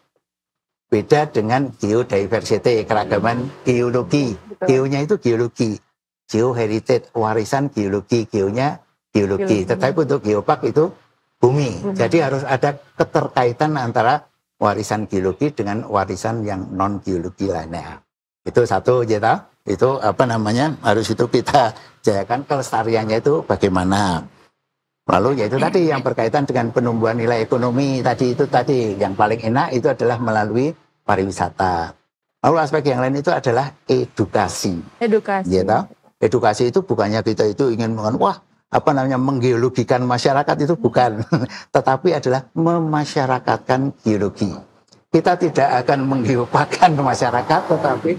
Beda dengan geodiversity, keragaman geologi. Geonya itu geologi. Geoheritage, warisan geologi, geonya geologi. Tetapi untuk geopark itu bumi. Jadi harus ada keterkaitan antara warisan geologi dengan warisan yang non geologi lainnya. Itu satu, Jeta. Itu harus itu kita jayakan kelestariannya itu bagaimana. Lalu yaitu tadi yang berkaitan dengan penumbuhan nilai ekonomi itu tadi yang paling enak itu adalah melalui pariwisata. Lalu aspek yang lain itu adalah edukasi. Edukasi. Jeta. Edukasi itu bukannya kita itu ingin menggeologikan masyarakat, itu bukan, tetapi adalah memasyarakatkan geologi. Kita tidak akan menggeoparkkan masyarakat, tetapi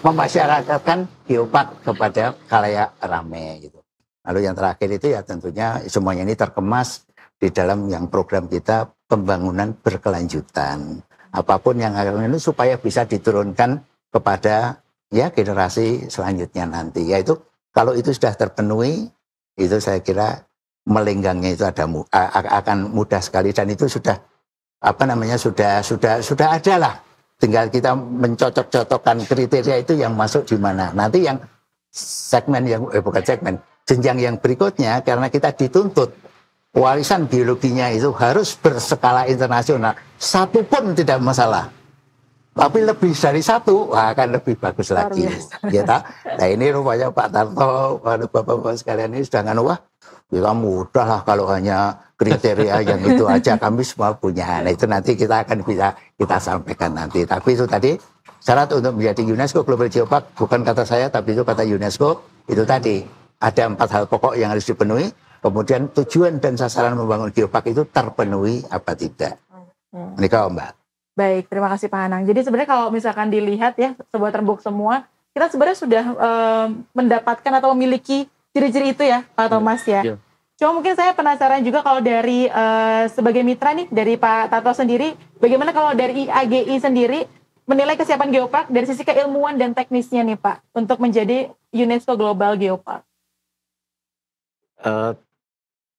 memasyarakatkan geopark kepada khalayak ramai gitu. Lalu yang terakhir itu ya tentunya semuanya ini terkemas di dalam yang program kita pembangunan berkelanjutan. Apapun yang akan ini supaya bisa diturunkan kepada ya generasi selanjutnya nanti. Yaitu kalau itu sudah terpenuhi, itu saya kira melenggangnya itu akan mudah sekali, dan itu sudah sudah ada lah. Tinggal kita mencocok-cocokkan kriteria itu yang masuk di mana. Nanti yang segmen yang jenjang yang berikutnya, karena kita dituntut warisan biologinya itu harus berskala internasional. Satu pun tidak masalah. Tapi lebih dari satu, akan lebih bagus lagi. Ya, nah ini rupanya Pak Tarto, Bapak-Bapak sekalian ini sudah ya mudah lah kalau hanya kriteria yang itu aja kami semua punya. Nah itu nanti kita akan bisa kita sampaikan nanti. Tapi itu tadi syarat untuk menjadi UNESCO Global Geopark, bukan kata saya, tapi itu kata UNESCO, itu tadi ada 4 hal pokok yang harus dipenuhi. Kemudian tujuan dan sasaran membangun geopark itu terpenuhi apa tidak. Ini kalau Mbak. Baik, terima kasih Pak Anang. Jadi sebenarnya kalau misalkan dilihat ya, sebuah termbuk semua, kita sebenarnya sudah mendapatkan atau memiliki ciri-ciri itu ya, Pak Thomas ya. Yeah. Cuma mungkin saya penasaran juga kalau dari sebagai mitra nih, dari Pak Tarto sendiri, bagaimana kalau dari IAGI sendiri menilai kesiapan geopark dari sisi keilmuan dan teknisnya nih Pak, untuk menjadi UNESCO Global Geopark?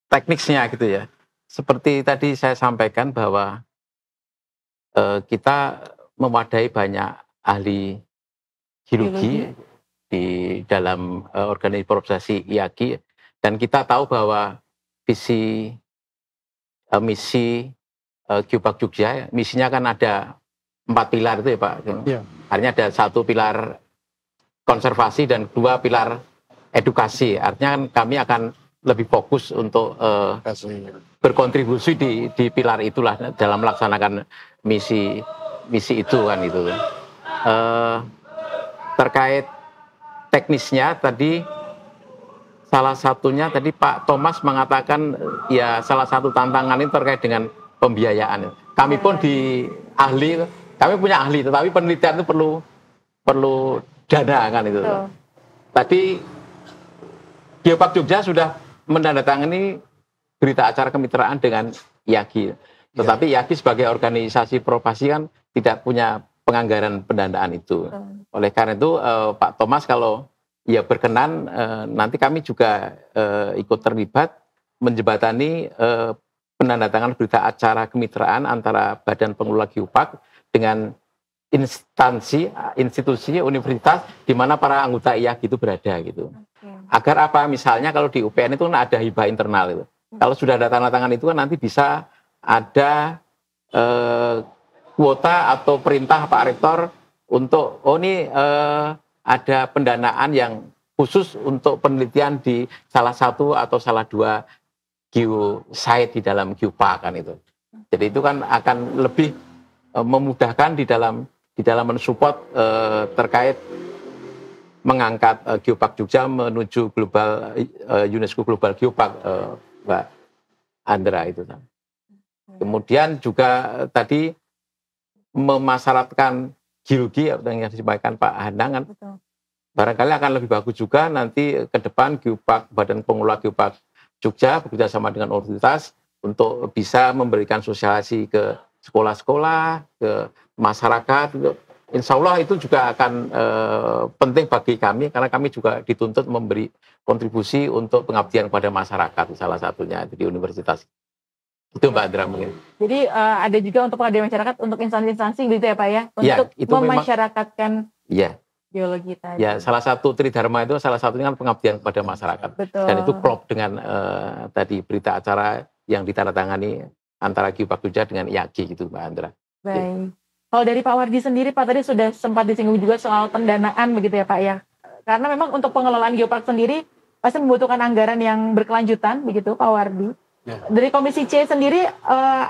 Teknisnya gitu ya. Seperti tadi saya sampaikan bahwa kita mewadai banyak ahli geologi di dalam organisasi IAGI, dan kita tahu bahwa misi Geopark Jogja, misinya kan ada 4 pilar itu ya Pak. Ya. Artinya ada 1 pilar konservasi dan 2 pilar edukasi. Artinya kan kami akan lebih fokus untuk berkontribusi di pilar itulah dalam melaksanakan misi itu kan itu. Terkait teknisnya tadi salah satunya tadi Pak Thomas mengatakan ya salah satu tantangan ini terkait dengan pembiayaan. Kami pun kami punya ahli, tetapi penelitian itu perlu dana kan itu. Tadi Geopark Jogja sudah menandatangani berita acara kemitraan dengan IAGI. Tetapi IAGI sebagai organisasi profesi kan tidak punya penganggaran pendanaan itu. Oleh karena itu Pak Thomas kalau ya berkenan nanti kami juga ikut terlibat menjembatani penandatangan berita acara kemitraan antara Badan Pengelola Geopark dengan institusi, universitas di mana para anggota IAGI itu berada gitu. Agar apa? Misalnya kalau di UPN itu ada hibah internal itu. Kalau sudah ada tanda tangan itu kan nanti bisa ada kuota atau perintah Pak Rektor untuk ada pendanaan yang khusus untuk penelitian di salah satu atau salah 2 geosite di dalam geopark kan itu. Jadi itu kan akan lebih memudahkan di dalam mensupport terkait mengangkat Geopark Jogja menuju global UNESCO Global Geopark, Mbak Andra itu. Kemudian juga tadi memasyaratkan geologi yang disampaikan Pak Handangan. Betul. Barangkali akan lebih bagus juga nanti ke depan Geopark, Badan Pengelola Geopark Jogja bekerja sama dengan otoritas untuk bisa memberikan sosialisasi ke sekolah-sekolah, ke masyarakat. Insya Allah itu juga akan penting bagi kami karena kami juga dituntut memberi kontribusi untuk pengabdian kepada masyarakat, salah satunya di universitas. Itu Mbak Andra mungkin. Jadi ada juga untuk pengabdian masyarakat untuk instansi-instansi gitu ya Pak ya, Ya, untuk itu memasyarakatkan Iya. geologi tadi. Ya, salah satu Tridharma itu salah satunya kan pengabdian kepada masyarakat. Betul. Dan itu klop dengan tadi berita acara yang ditandatangani antara Geopark Jogja dengan IAGI gitu Mbak Andra. Baik. Kalau dari Pak Wardi sendiri, Pak tadi sudah sempat disinggung juga soal pendanaan begitu ya Pak ya. Karena memang untuk pengelolaan Geopark sendiri pasti membutuhkan anggaran yang berkelanjutan begitu Pak Wardi. Ya. Dari Komisi C sendiri,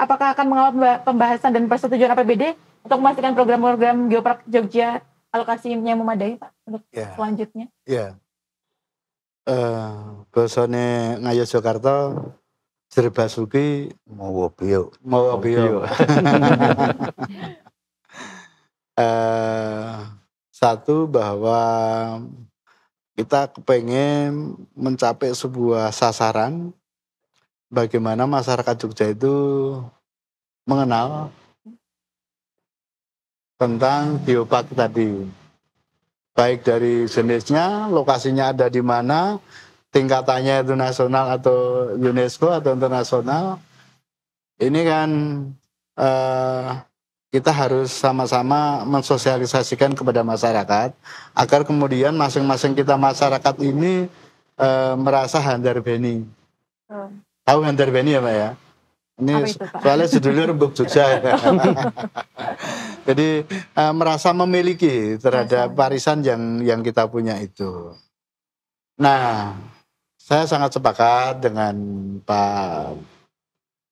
apakah akan mengawal pembahasan dan persetujuan APBD untuk memastikan program-program Geopark Jogja alokasinya memadai Pak untuk selanjutnya? Iya. Basane Ngayo Jakarta Jerbasuki Mau bio. Satu bahwa kita kepengen mencapai sebuah sasaran bagaimana masyarakat Jogja itu mengenal tentang geopark tadi, baik dari jenisnya, lokasinya ada di mana, tingkatannya itu nasional atau UNESCO atau internasional. Ini kan kita harus sama-sama mensosialisasikan kepada masyarakat agar kemudian masing-masing kita masyarakat ini merasa handar beni. Tahu handar beni ya Pak ya? Ini itu, Pak? soalnya judulnya Rembug Jogja. Jadi merasa memiliki terhadap warisan yang kita punya itu. Nah, saya sangat sepakat dengan Pak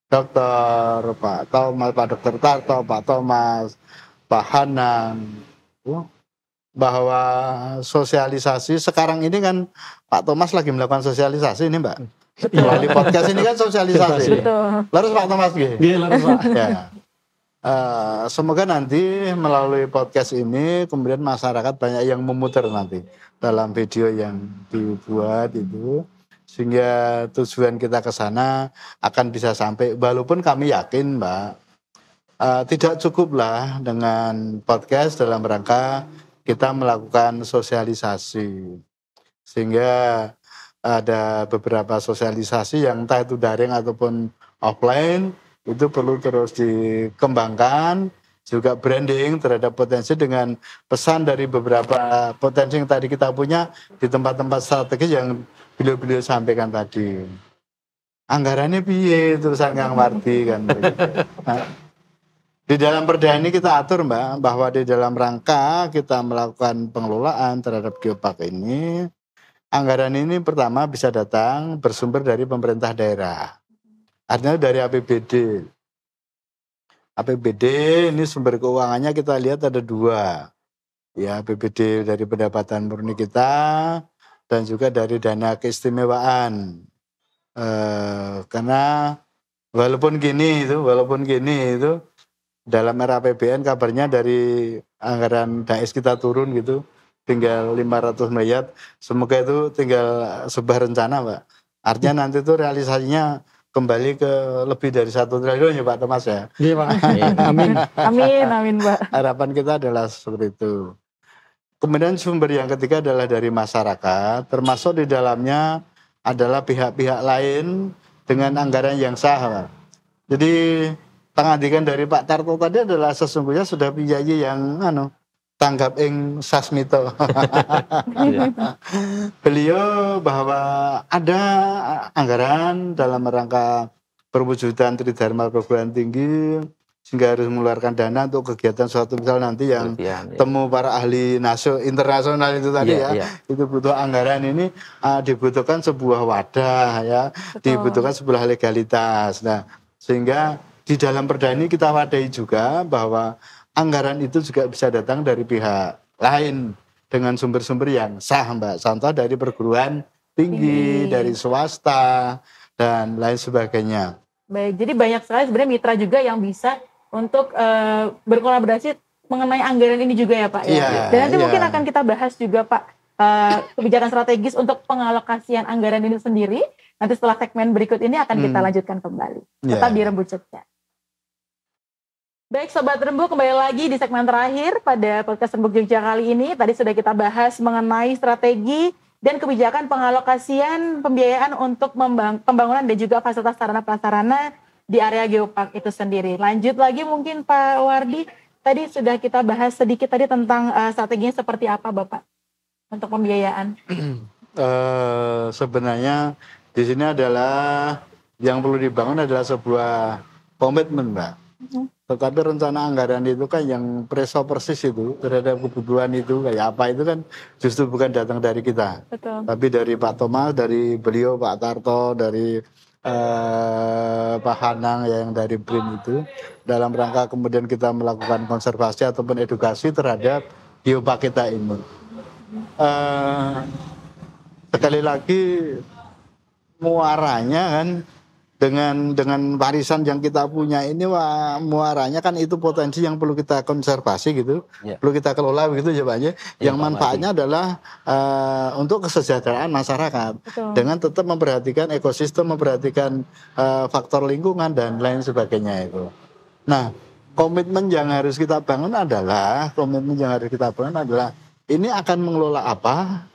Dokter, Pak Dokter Tarto, Pak Thomas, Pak Hanan, bahwa sosialisasi sekarang ini kan Pak Thomas lagi melakukan sosialisasi ini Mbak. Melalui podcast ini kan sosialisasi. Betul. Lalu Pak Thomas gitu. Iya, lalu Pak. Ya. Semoga nanti melalui podcast ini kemudian masyarakat banyak yang memutar nanti dalam video yang dibuat itu, sehingga tujuan kita ke sana akan bisa sampai. Walaupun kami yakin Mbak, tidak cukuplah dengan podcast dalam rangka kita melakukan sosialisasi, sehingga ada beberapa sosialisasi yang entah itu daring ataupun offline, itu perlu terus dikembangkan, juga branding terhadap potensi dengan pesan dari beberapa potensi yang tadi kita punya di tempat-tempat strategis yang beliau-beliau sampaikan tadi. Anggarannya piye terusan Kang Wardi kan. Nah, di dalam perda ini kita atur Mbak, bahwa di dalam rangka kita melakukan pengelolaan terhadap geopark ini, anggaran ini pertama bisa datang bersumber dari pemerintah daerah. Artinya dari APBD. APBD ini sumber keuangannya kita lihat ada dua. Ya, APBD dari pendapatan murni kita dan juga dari dana keistimewaan. Karena walaupun gini itu dalam era APBN kabarnya dari anggaran DAES kita turun gitu. Tinggal 500 miliar, semoga itu tinggal sebuah rencana Pak. Artinya nanti itu realisasinya kembali ke lebih dari 1 triliun ya Pak Thomas ya. Iya Pak. Amin. Amin Pak. Harapan kita adalah seperti itu. Kemudian sumber yang ketiga adalah dari masyarakat, termasuk di dalamnya adalah pihak-pihak lain dengan anggaran yang sah Pak. Jadi pengandikan dari Pak Tarto tadi adalah sesungguhnya sudah piyayi yang tanggap ing sasmito. Beliau bahwa ada anggaran dalam rangka perwujudan Tridharma perguruan tinggi sehingga harus mengeluarkan dana untuk kegiatan suatu misal nanti yang temu para ahli internasional itu tadi itu butuh anggaran ini, dibutuhkan sebuah wadah ya. Betul. Dibutuhkan sebuah legalitas. Nah, sehingga di dalam perda ini kita wadahi juga bahwa anggaran itu juga bisa datang dari pihak lain dengan sumber-sumber yang sah Mbak. Contoh dari perguruan tinggi, dari swasta, dan lain sebagainya. Baik, jadi banyak sekali sebenarnya mitra juga yang bisa untuk berkolaborasi mengenai anggaran ini juga ya Pak ya. Iya, Dan nanti iya. mungkin akan kita bahas juga Pak kebijakan strategis untuk pengalokasian anggaran ini sendiri. Nanti setelah segmen berikut ini akan kita lanjutkan kembali. Tetap di Rembu Ceria. Baik Sobat Rembu, kembali lagi di segmen terakhir pada podcast Rembuk Jogja kali ini. Tadi sudah kita bahas mengenai strategi dan kebijakan pengalokasian pembiayaan untuk pembangunan dan juga fasilitas sarana prasarana di area geopark itu sendiri. Lanjut lagi mungkin Pak Wardi, tadi sudah kita bahas sedikit tadi tentang strateginya seperti apa Bapak untuk pembiayaan. Sebenarnya di sini adalah yang perlu dibangun adalah sebuah komitmen Mbak. Tetapi rencana anggaran itu kan yang preso persis itu terhadap kebutuhan itu kayak apa itu kan justru bukan datang dari kita. Betul. Tapi dari Pak Thomas, dari beliau Pak Tarto, dari Pak Hanang yang dari BRIN itu dalam rangka kemudian kita melakukan konservasi ataupun edukasi terhadap geopark kita ini. Sekali lagi muaranya kan dengan warisan yang kita punya ini muaranya kan itu potensi yang perlu kita konservasi gitu, perlu kita kelola begitu ya Pak ya. Yang manfaatnya adalah untuk kesejahteraan masyarakat. Betul. Dengan tetap memperhatikan ekosistem, memperhatikan faktor lingkungan dan lain sebagainya itu. Nah, komitmen yang harus kita bangun adalah ini akan mengelola apa?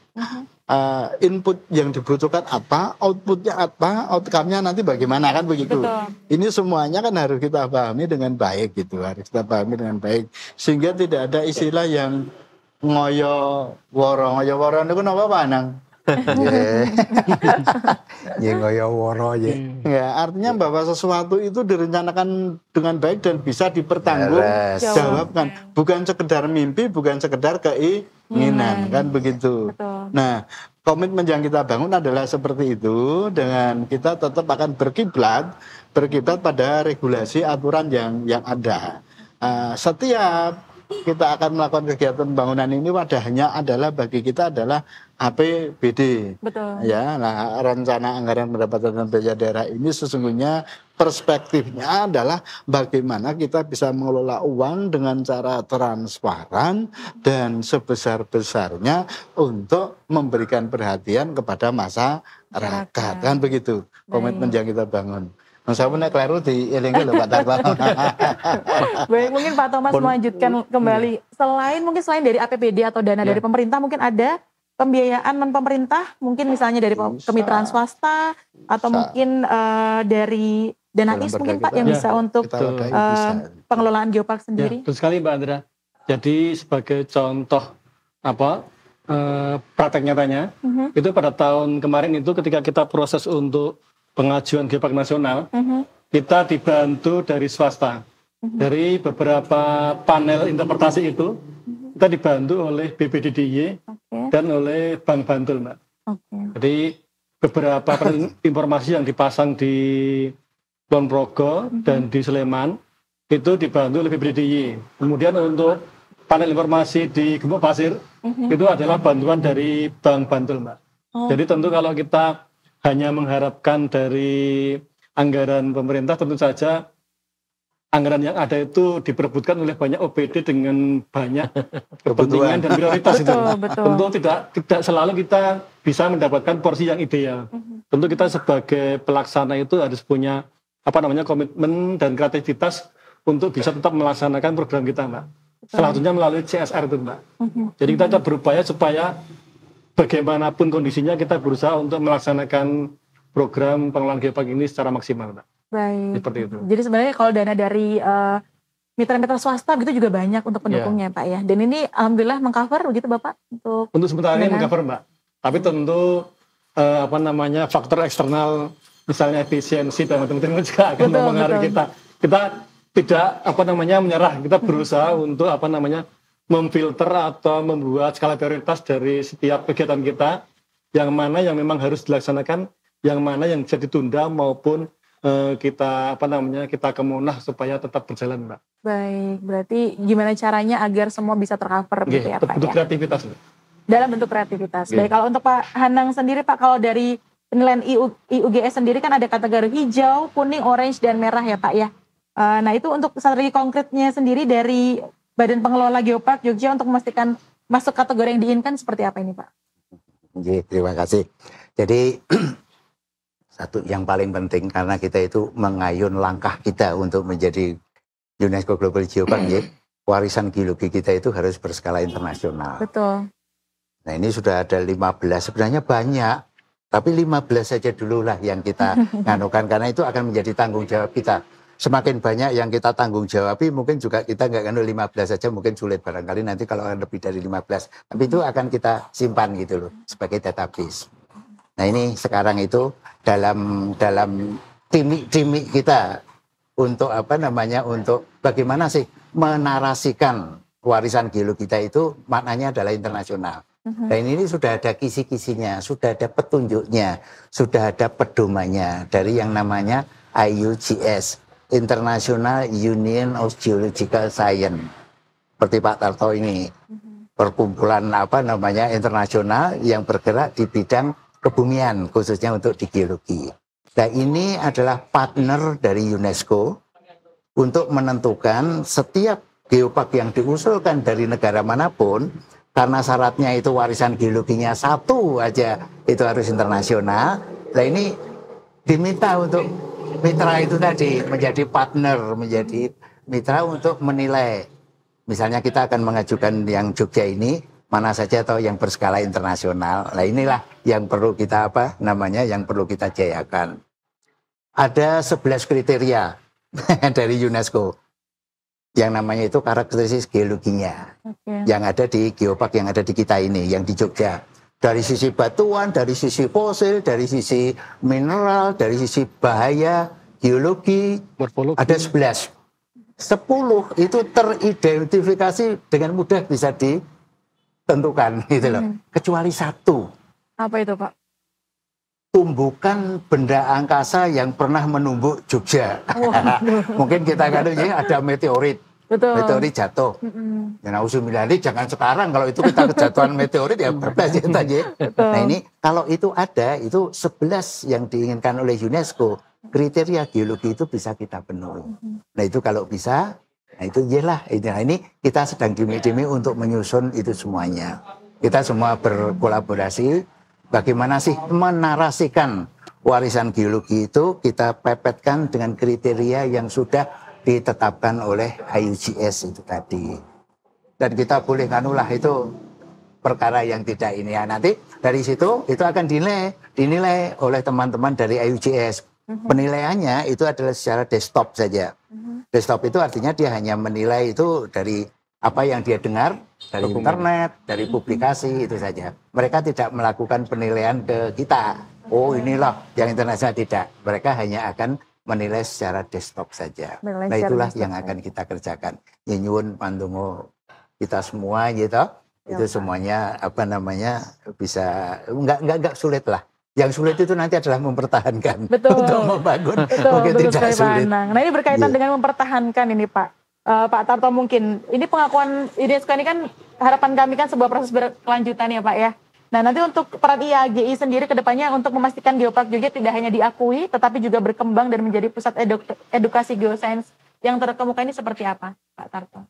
Input yang dibutuhkan apa, outputnya apa, outcome-nya nanti bagaimana kan begitu. Betul. Ini semuanya kan harus kita pahami dengan baik gitu, harus kita pahami dengan baik sehingga tidak ada istilah yang ngoyo woro itu kenapa Pak Anang? Ya ngoyo woro ya. Ya, artinya bahwa sesuatu itu direncanakan dengan baik dan bisa dipertanggungjawabkan, bukan sekedar mimpi, bukan sekedar keinginan kan begitu. Betul. Nah, komitmen yang kita bangun adalah seperti itu dengan kita tetap akan berkiblat pada regulasi aturan yang ada. Setiap kita akan melakukan kegiatan pembangunan ini wadahnya adalah bagi kita adalah APBD. Betul. Ya, nah rencana anggaran pendapatan dan belanja daerah ini sesungguhnya perspektifnya adalah bagaimana kita bisa mengelola uang dengan cara transparan dan sebesar-besarnya untuk memberikan perhatian kepada masyarakat. Kan begitu komitmen yang kita bangun. Saya punya keliru di elingi loh Pak Tarto. Baik, mungkin Pak Thomas melanjutkan kembali. Selain dari APBD atau dana dari pemerintah, mungkin ada pembiayaan non pemerintah, mungkin misalnya dari kemitraan swasta atau mungkin dari dana IS mungkin Pak yang bisa untuk pengelolaan geopark sendiri. Betul sekali Mbak Andra. Jadi sebagai contoh praktek nyatanya, itu pada tahun kemarin itu ketika kita proses untuk pengajuan geopark nasional, kita dibantu dari swasta. Dari beberapa panel interpretasi itu, kita dibantu oleh BPDDY dan oleh Bank Bantul, Mbak. Jadi beberapa informasi yang dipasang di Kulon Progo dan di Sleman, itu dibantu oleh BPDDY. Kemudian untuk panel informasi di Gembok Pasir, itu adalah bantuan dari Bank Bantul, Mbak. Jadi tentu kalau kita hanya mengharapkan dari anggaran pemerintah, tentu saja anggaran yang ada itu diperebutkan oleh banyak OPD dengan banyak kepentingan dan prioritas. Tentu tidak selalu kita bisa mendapatkan porsi yang ideal. Tentu kita sebagai pelaksana itu harus punya komitmen dan kreativitas untuk bisa tetap melaksanakan program kita, Mbak. Salah satunya melalui CSR itu, Mbak. Jadi kita tetap berupaya supaya bagaimanapun kondisinya kita berusaha untuk melaksanakan program pengelolaan geopark ini secara maksimal, Mbak. Baik. Seperti itu. Jadi sebenarnya kalau dana dari mitra-mitra swasta begitu juga banyak untuk pendukungnya, Pak ya. Dan ini alhamdulillah mengcover begitu Bapak untuk sementara ini mengcover, Mbak. Tapi tentu faktor eksternal misalnya efisiensi dan macam-macam juga akan mempengaruhi kita. Kita tidak menyerah. Kita berusaha untuk memfilter atau membuat skala prioritas dari setiap kegiatan kita, yang mana yang memang harus dilaksanakan, yang mana yang bisa ditunda maupun kita kemunah supaya tetap berjalan, Mbak. Baik, berarti gimana caranya agar semua bisa tercover gitu ya Pak? Bentuk kreativitas, Mbak. Dalam bentuk kreativitas. Baik, kalau untuk Pak Hanang sendiri Pak, kalau dari penilaian IUGS sendiri kan ada kategori hijau, kuning, orange, dan merah ya Pak ya. Nah itu untuk strategi konkretnya sendiri dari Badan Pengelola Geopark Jogja untuk memastikan masuk kategori yang diinginkan seperti apa ini Pak? Oke, terima kasih. Jadi satu yang paling penting karena kita itu mengayun langkah kita untuk menjadi UNESCO Global Geopark, ya, warisan geologi kita itu harus berskala internasional. Betul. Nah ini sudah ada 15, sebenarnya banyak, tapi 15 saja dulu lah yang kita nganukan karena itu akan menjadi tanggung jawab kita. Semakin banyak yang kita tanggung jawabi, mungkin juga kita nggak nganu 15 saja mungkin sulit barangkali nanti kalau lebih dari 15. Tapi itu akan kita simpan gitu loh sebagai database. Nah ini sekarang itu dalam timik kita untuk untuk bagaimana sih menarasikan warisan geologi kita itu maknanya adalah internasional. Dan ini sudah ada kisi-kisinya, sudah ada petunjuknya, sudah ada pedomannya dari yang namanya IUGS, International Union of Geological Science. Seperti Pak Tarto ini, perkumpulan internasional yang bergerak di bidang kebumian khususnya untuk di geologi. Nah ini adalah partner dari UNESCO untuk menentukan setiap geopark yang diusulkan dari negara manapun, karena syaratnya itu warisan geologinya satu aja itu harus internasional. Nah ini diminta untuk mitra itu tadi menjadi partner, menjadi mitra untuk menilai. Misalnya kita akan mengajukan yang Jogja ini mana saja atau yang berskala internasional. Nah inilah yang perlu kita yang perlu kita jayakan. Ada 11 kriteria dari UNESCO yang namanya itu karakteristik geologinya. Yang ada di geopark yang ada di kita ini, yang di Jogja. Dari sisi batuan, dari sisi fosil, dari sisi mineral, dari sisi bahaya, geologi, morfologi. Ada 11. 10 itu teridentifikasi dengan mudah bisa ditentukan gitu loh. Kecuali satu. Apa itu Pak? Tumbukan benda angkasa yang pernah menumbuk Jogja. Mungkin kita ada meteorit. Betul. Meteorit jatuh. Ya nauzubillah, jangan sekarang kalau itu kita kejatuhan meteorit ya berbahaya tadi. Nah ini kalau itu ada, itu 11 yang diinginkan oleh UNESCO, kriteria geologi itu bisa kita penuhi. Nah itu kalau bisa, nah itu iyalah. Nah ini kita sedang dimi-dimi untuk menyusun itu semuanya. Kita semua berkolaborasi. Bagaimana sih menarasikan warisan geologi itu kita pepetkan dengan kriteria yang sudah ditetapkan oleh IUGS itu tadi. Dan kita boleh nganulah itu perkara yang tidak ini ya. Nanti dari situ itu akan dinilai oleh teman-teman dari IUGS. Penilaiannya itu adalah secara desktop saja. Desktop itu artinya dia hanya menilai itu dari apa yang dia dengar dari internet, dari publikasi itu saja. Mereka tidak melakukan penilaian ke kita. Oh inilah yang internasional, tidak. Mereka hanya akan menilai secara desktop saja. Nah itulah yang akan kita kerjakan. Nyuwun pandongo kita semua gitu. Itu semuanya bisa enggak sulit lah. Yang sulit itu nanti adalah mempertahankan. Betul. Untuk membangun. Mungkin tidak sulit. Nah ini berkaitan dengan mempertahankan ini Pak. Pak Tarto mungkin, ini pengakuan UNESCO ini kan harapan kami kan sebuah proses berkelanjutan ya Pak ya. Nah nanti untuk peran IAGI sendiri ke depannya untuk memastikan Geopark Jogja tidak hanya diakui tetapi juga berkembang dan menjadi pusat edukasi geosains yang terkemuka ini seperti apa Pak Tarto?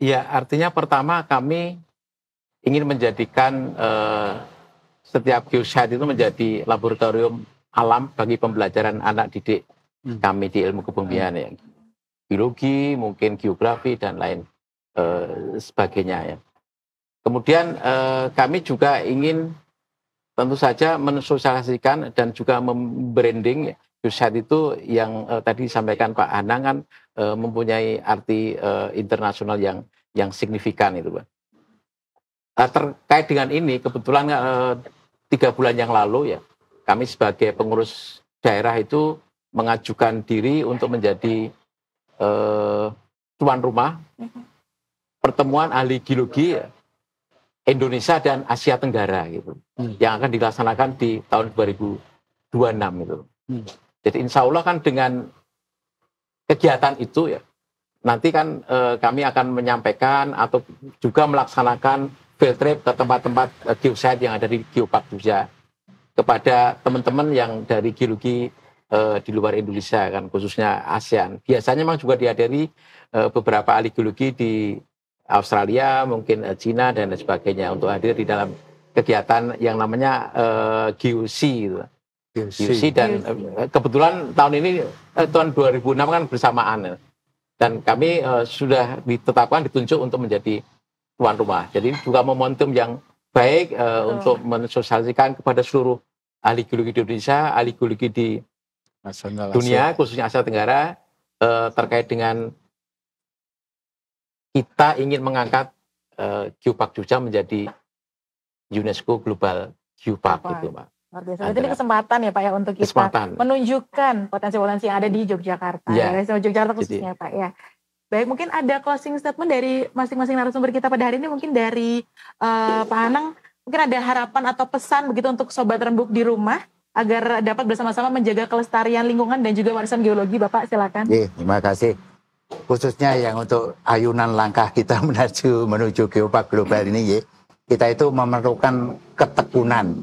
Ya artinya pertama kami ingin menjadikan setiap geosite itu menjadi laboratorium alam bagi pembelajaran anak didik kami di ilmu kebumian ya. Biologi, mungkin geografi dan lain sebagainya ya. Kemudian kami juga ingin tentu saja mensosialisasikan dan juga membranding geosite itu yang tadi disampaikan Pak Anang kan mempunyai arti internasional yang signifikan itu Pak. Terkait dengan ini kebetulan 3 bulan yang lalu ya kami sebagai pengurus daerah itu mengajukan diri untuk menjadi tuan rumah pertemuan ahli geologi Indonesia dan Asia Tenggara gitu, yang akan dilaksanakan di tahun 2026 itu. Jadi insya Allah kan dengan kegiatan itu ya, nanti kan kami akan menyampaikan atau juga melaksanakan field trip ke tempat-tempat geosite yang ada di Geopark Jogja kepada teman-teman yang dari geologi di luar Indonesia kan, khususnya ASEAN. Biasanya memang juga dihadiri beberapa ahli geologi di Australia, mungkin Cina dan lain sebagainya untuk hadir di dalam kegiatan yang namanya GOC gitu. GOC dan kebetulan tahun ini tahun 2006 kan bersamaan dan kami sudah ditetapkan ditunjuk untuk menjadi tuan rumah. Jadi juga momentum yang baik untuk mensosialisasikan kepada seluruh ahli geologi di Indonesia, ahli geologi di dunia, khususnya Asia Tenggara, terkait dengan kita ingin mengangkat Geopark Jogja menjadi UNESCO Global Geopark gitu, Pak. Luar biasa. Berarti ini kesempatan ya Pak ya untuk kita menunjukkan potensi-potensi yang ada di Yogyakarta. Ya, Yogyakarta khususnya Pak ya. Baik, mungkin ada closing statement dari masing-masing narasumber kita pada hari ini. Mungkin dari Pak Anang, mungkin ada harapan atau pesan begitu untuk Sobat Rembuk di rumah agar dapat bersama-sama menjaga kelestarian lingkungan dan juga warisan geologi. Bapak silakan. Terima kasih. Khususnya yang untuk ayunan langkah kita menuju Geopark Global ini, kita itu memerlukan ketekunan,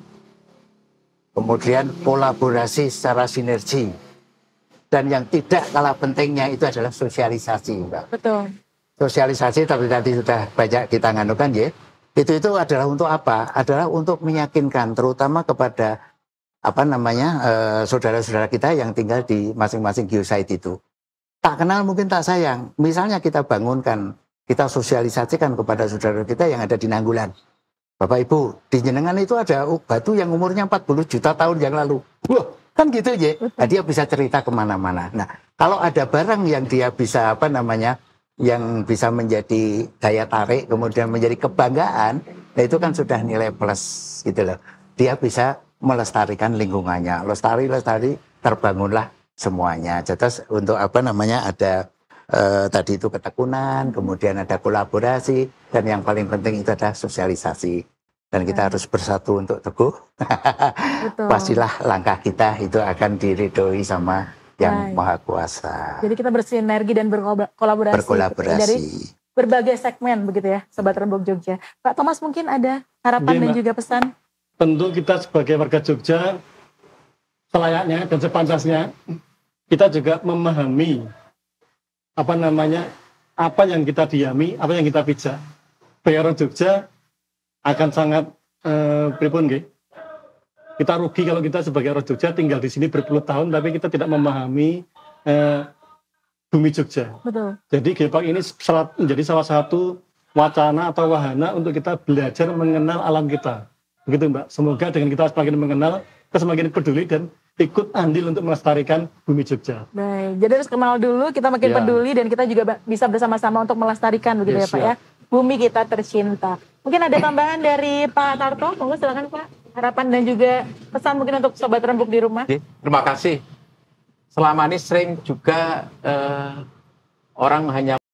kemudian kolaborasi secara sinergi, dan yang tidak kalah pentingnya itu adalah sosialisasi, Mbak. Betul. Sosialisasi tadi sudah banyak kita nganukan itu adalah untuk apa? Adalah untuk meyakinkan, terutama kepada saudara-saudara kita yang tinggal di masing-masing geosite itu. Tak kenal mungkin tak sayang. Misalnya kita bangunkan, kita sosialisasikan kepada saudara kita yang ada di Nanggulan. Bapak Ibu, di Jenengan itu ada batu yang umurnya 40 juta tahun yang lalu. Wah, kan gitu ya. Nah, dia bisa cerita kemana-mana. Nah, kalau ada barang yang dia bisa yang bisa menjadi daya tarik, kemudian menjadi kebanggaan, nah itu kan sudah nilai plus gitu loh. Dia bisa melestarikan lingkungannya. Lestari, terbangunlah semuanya. Jadi untuk ada tadi itu ketekunan, kemudian ada kolaborasi, dan yang paling penting itu ada sosialisasi. Dan kita harus bersatu untuk teguh. Pastilah langkah kita itu akan diridhoi sama Yang Maha Kuasa. Jadi kita bersinergi dan berkolaborasi dari berbagai segmen begitu ya, Sobat Rembuk Jogja. Pak Thomas mungkin ada harapan dan juga pesan? Tentu kita sebagai warga Jogja selayaknya dan sepantasnya kita juga memahami apa yang kita diami, apa yang kita pijak. Bagi orang Jogja akan sangat pripun nggih. Kita rugi kalau kita sebagai orang Jogja tinggal di sini berpuluh tahun tapi kita tidak memahami bumi Jogja. Betul. Jadi Geopark ini menjadi salah satu wacana atau wahana untuk kita belajar mengenal alam kita. Begitu Mbak. Semoga dengan kita semakin mengenal, kita semakin peduli dan ikut andil untuk melestarikan bumi Jogja. Baik, jadi harus kenal dulu, kita makin peduli dan kita juga bisa bersama-sama untuk melestarikan begitu ya Pak ya. Bumi kita tercinta. Mungkin ada tambahan dari Pak Tarto, monggo silakan Pak. Harapan dan juga pesan mungkin untuk Sobat Rembuk di rumah. Terima kasih. Selama ini sering juga orang hanya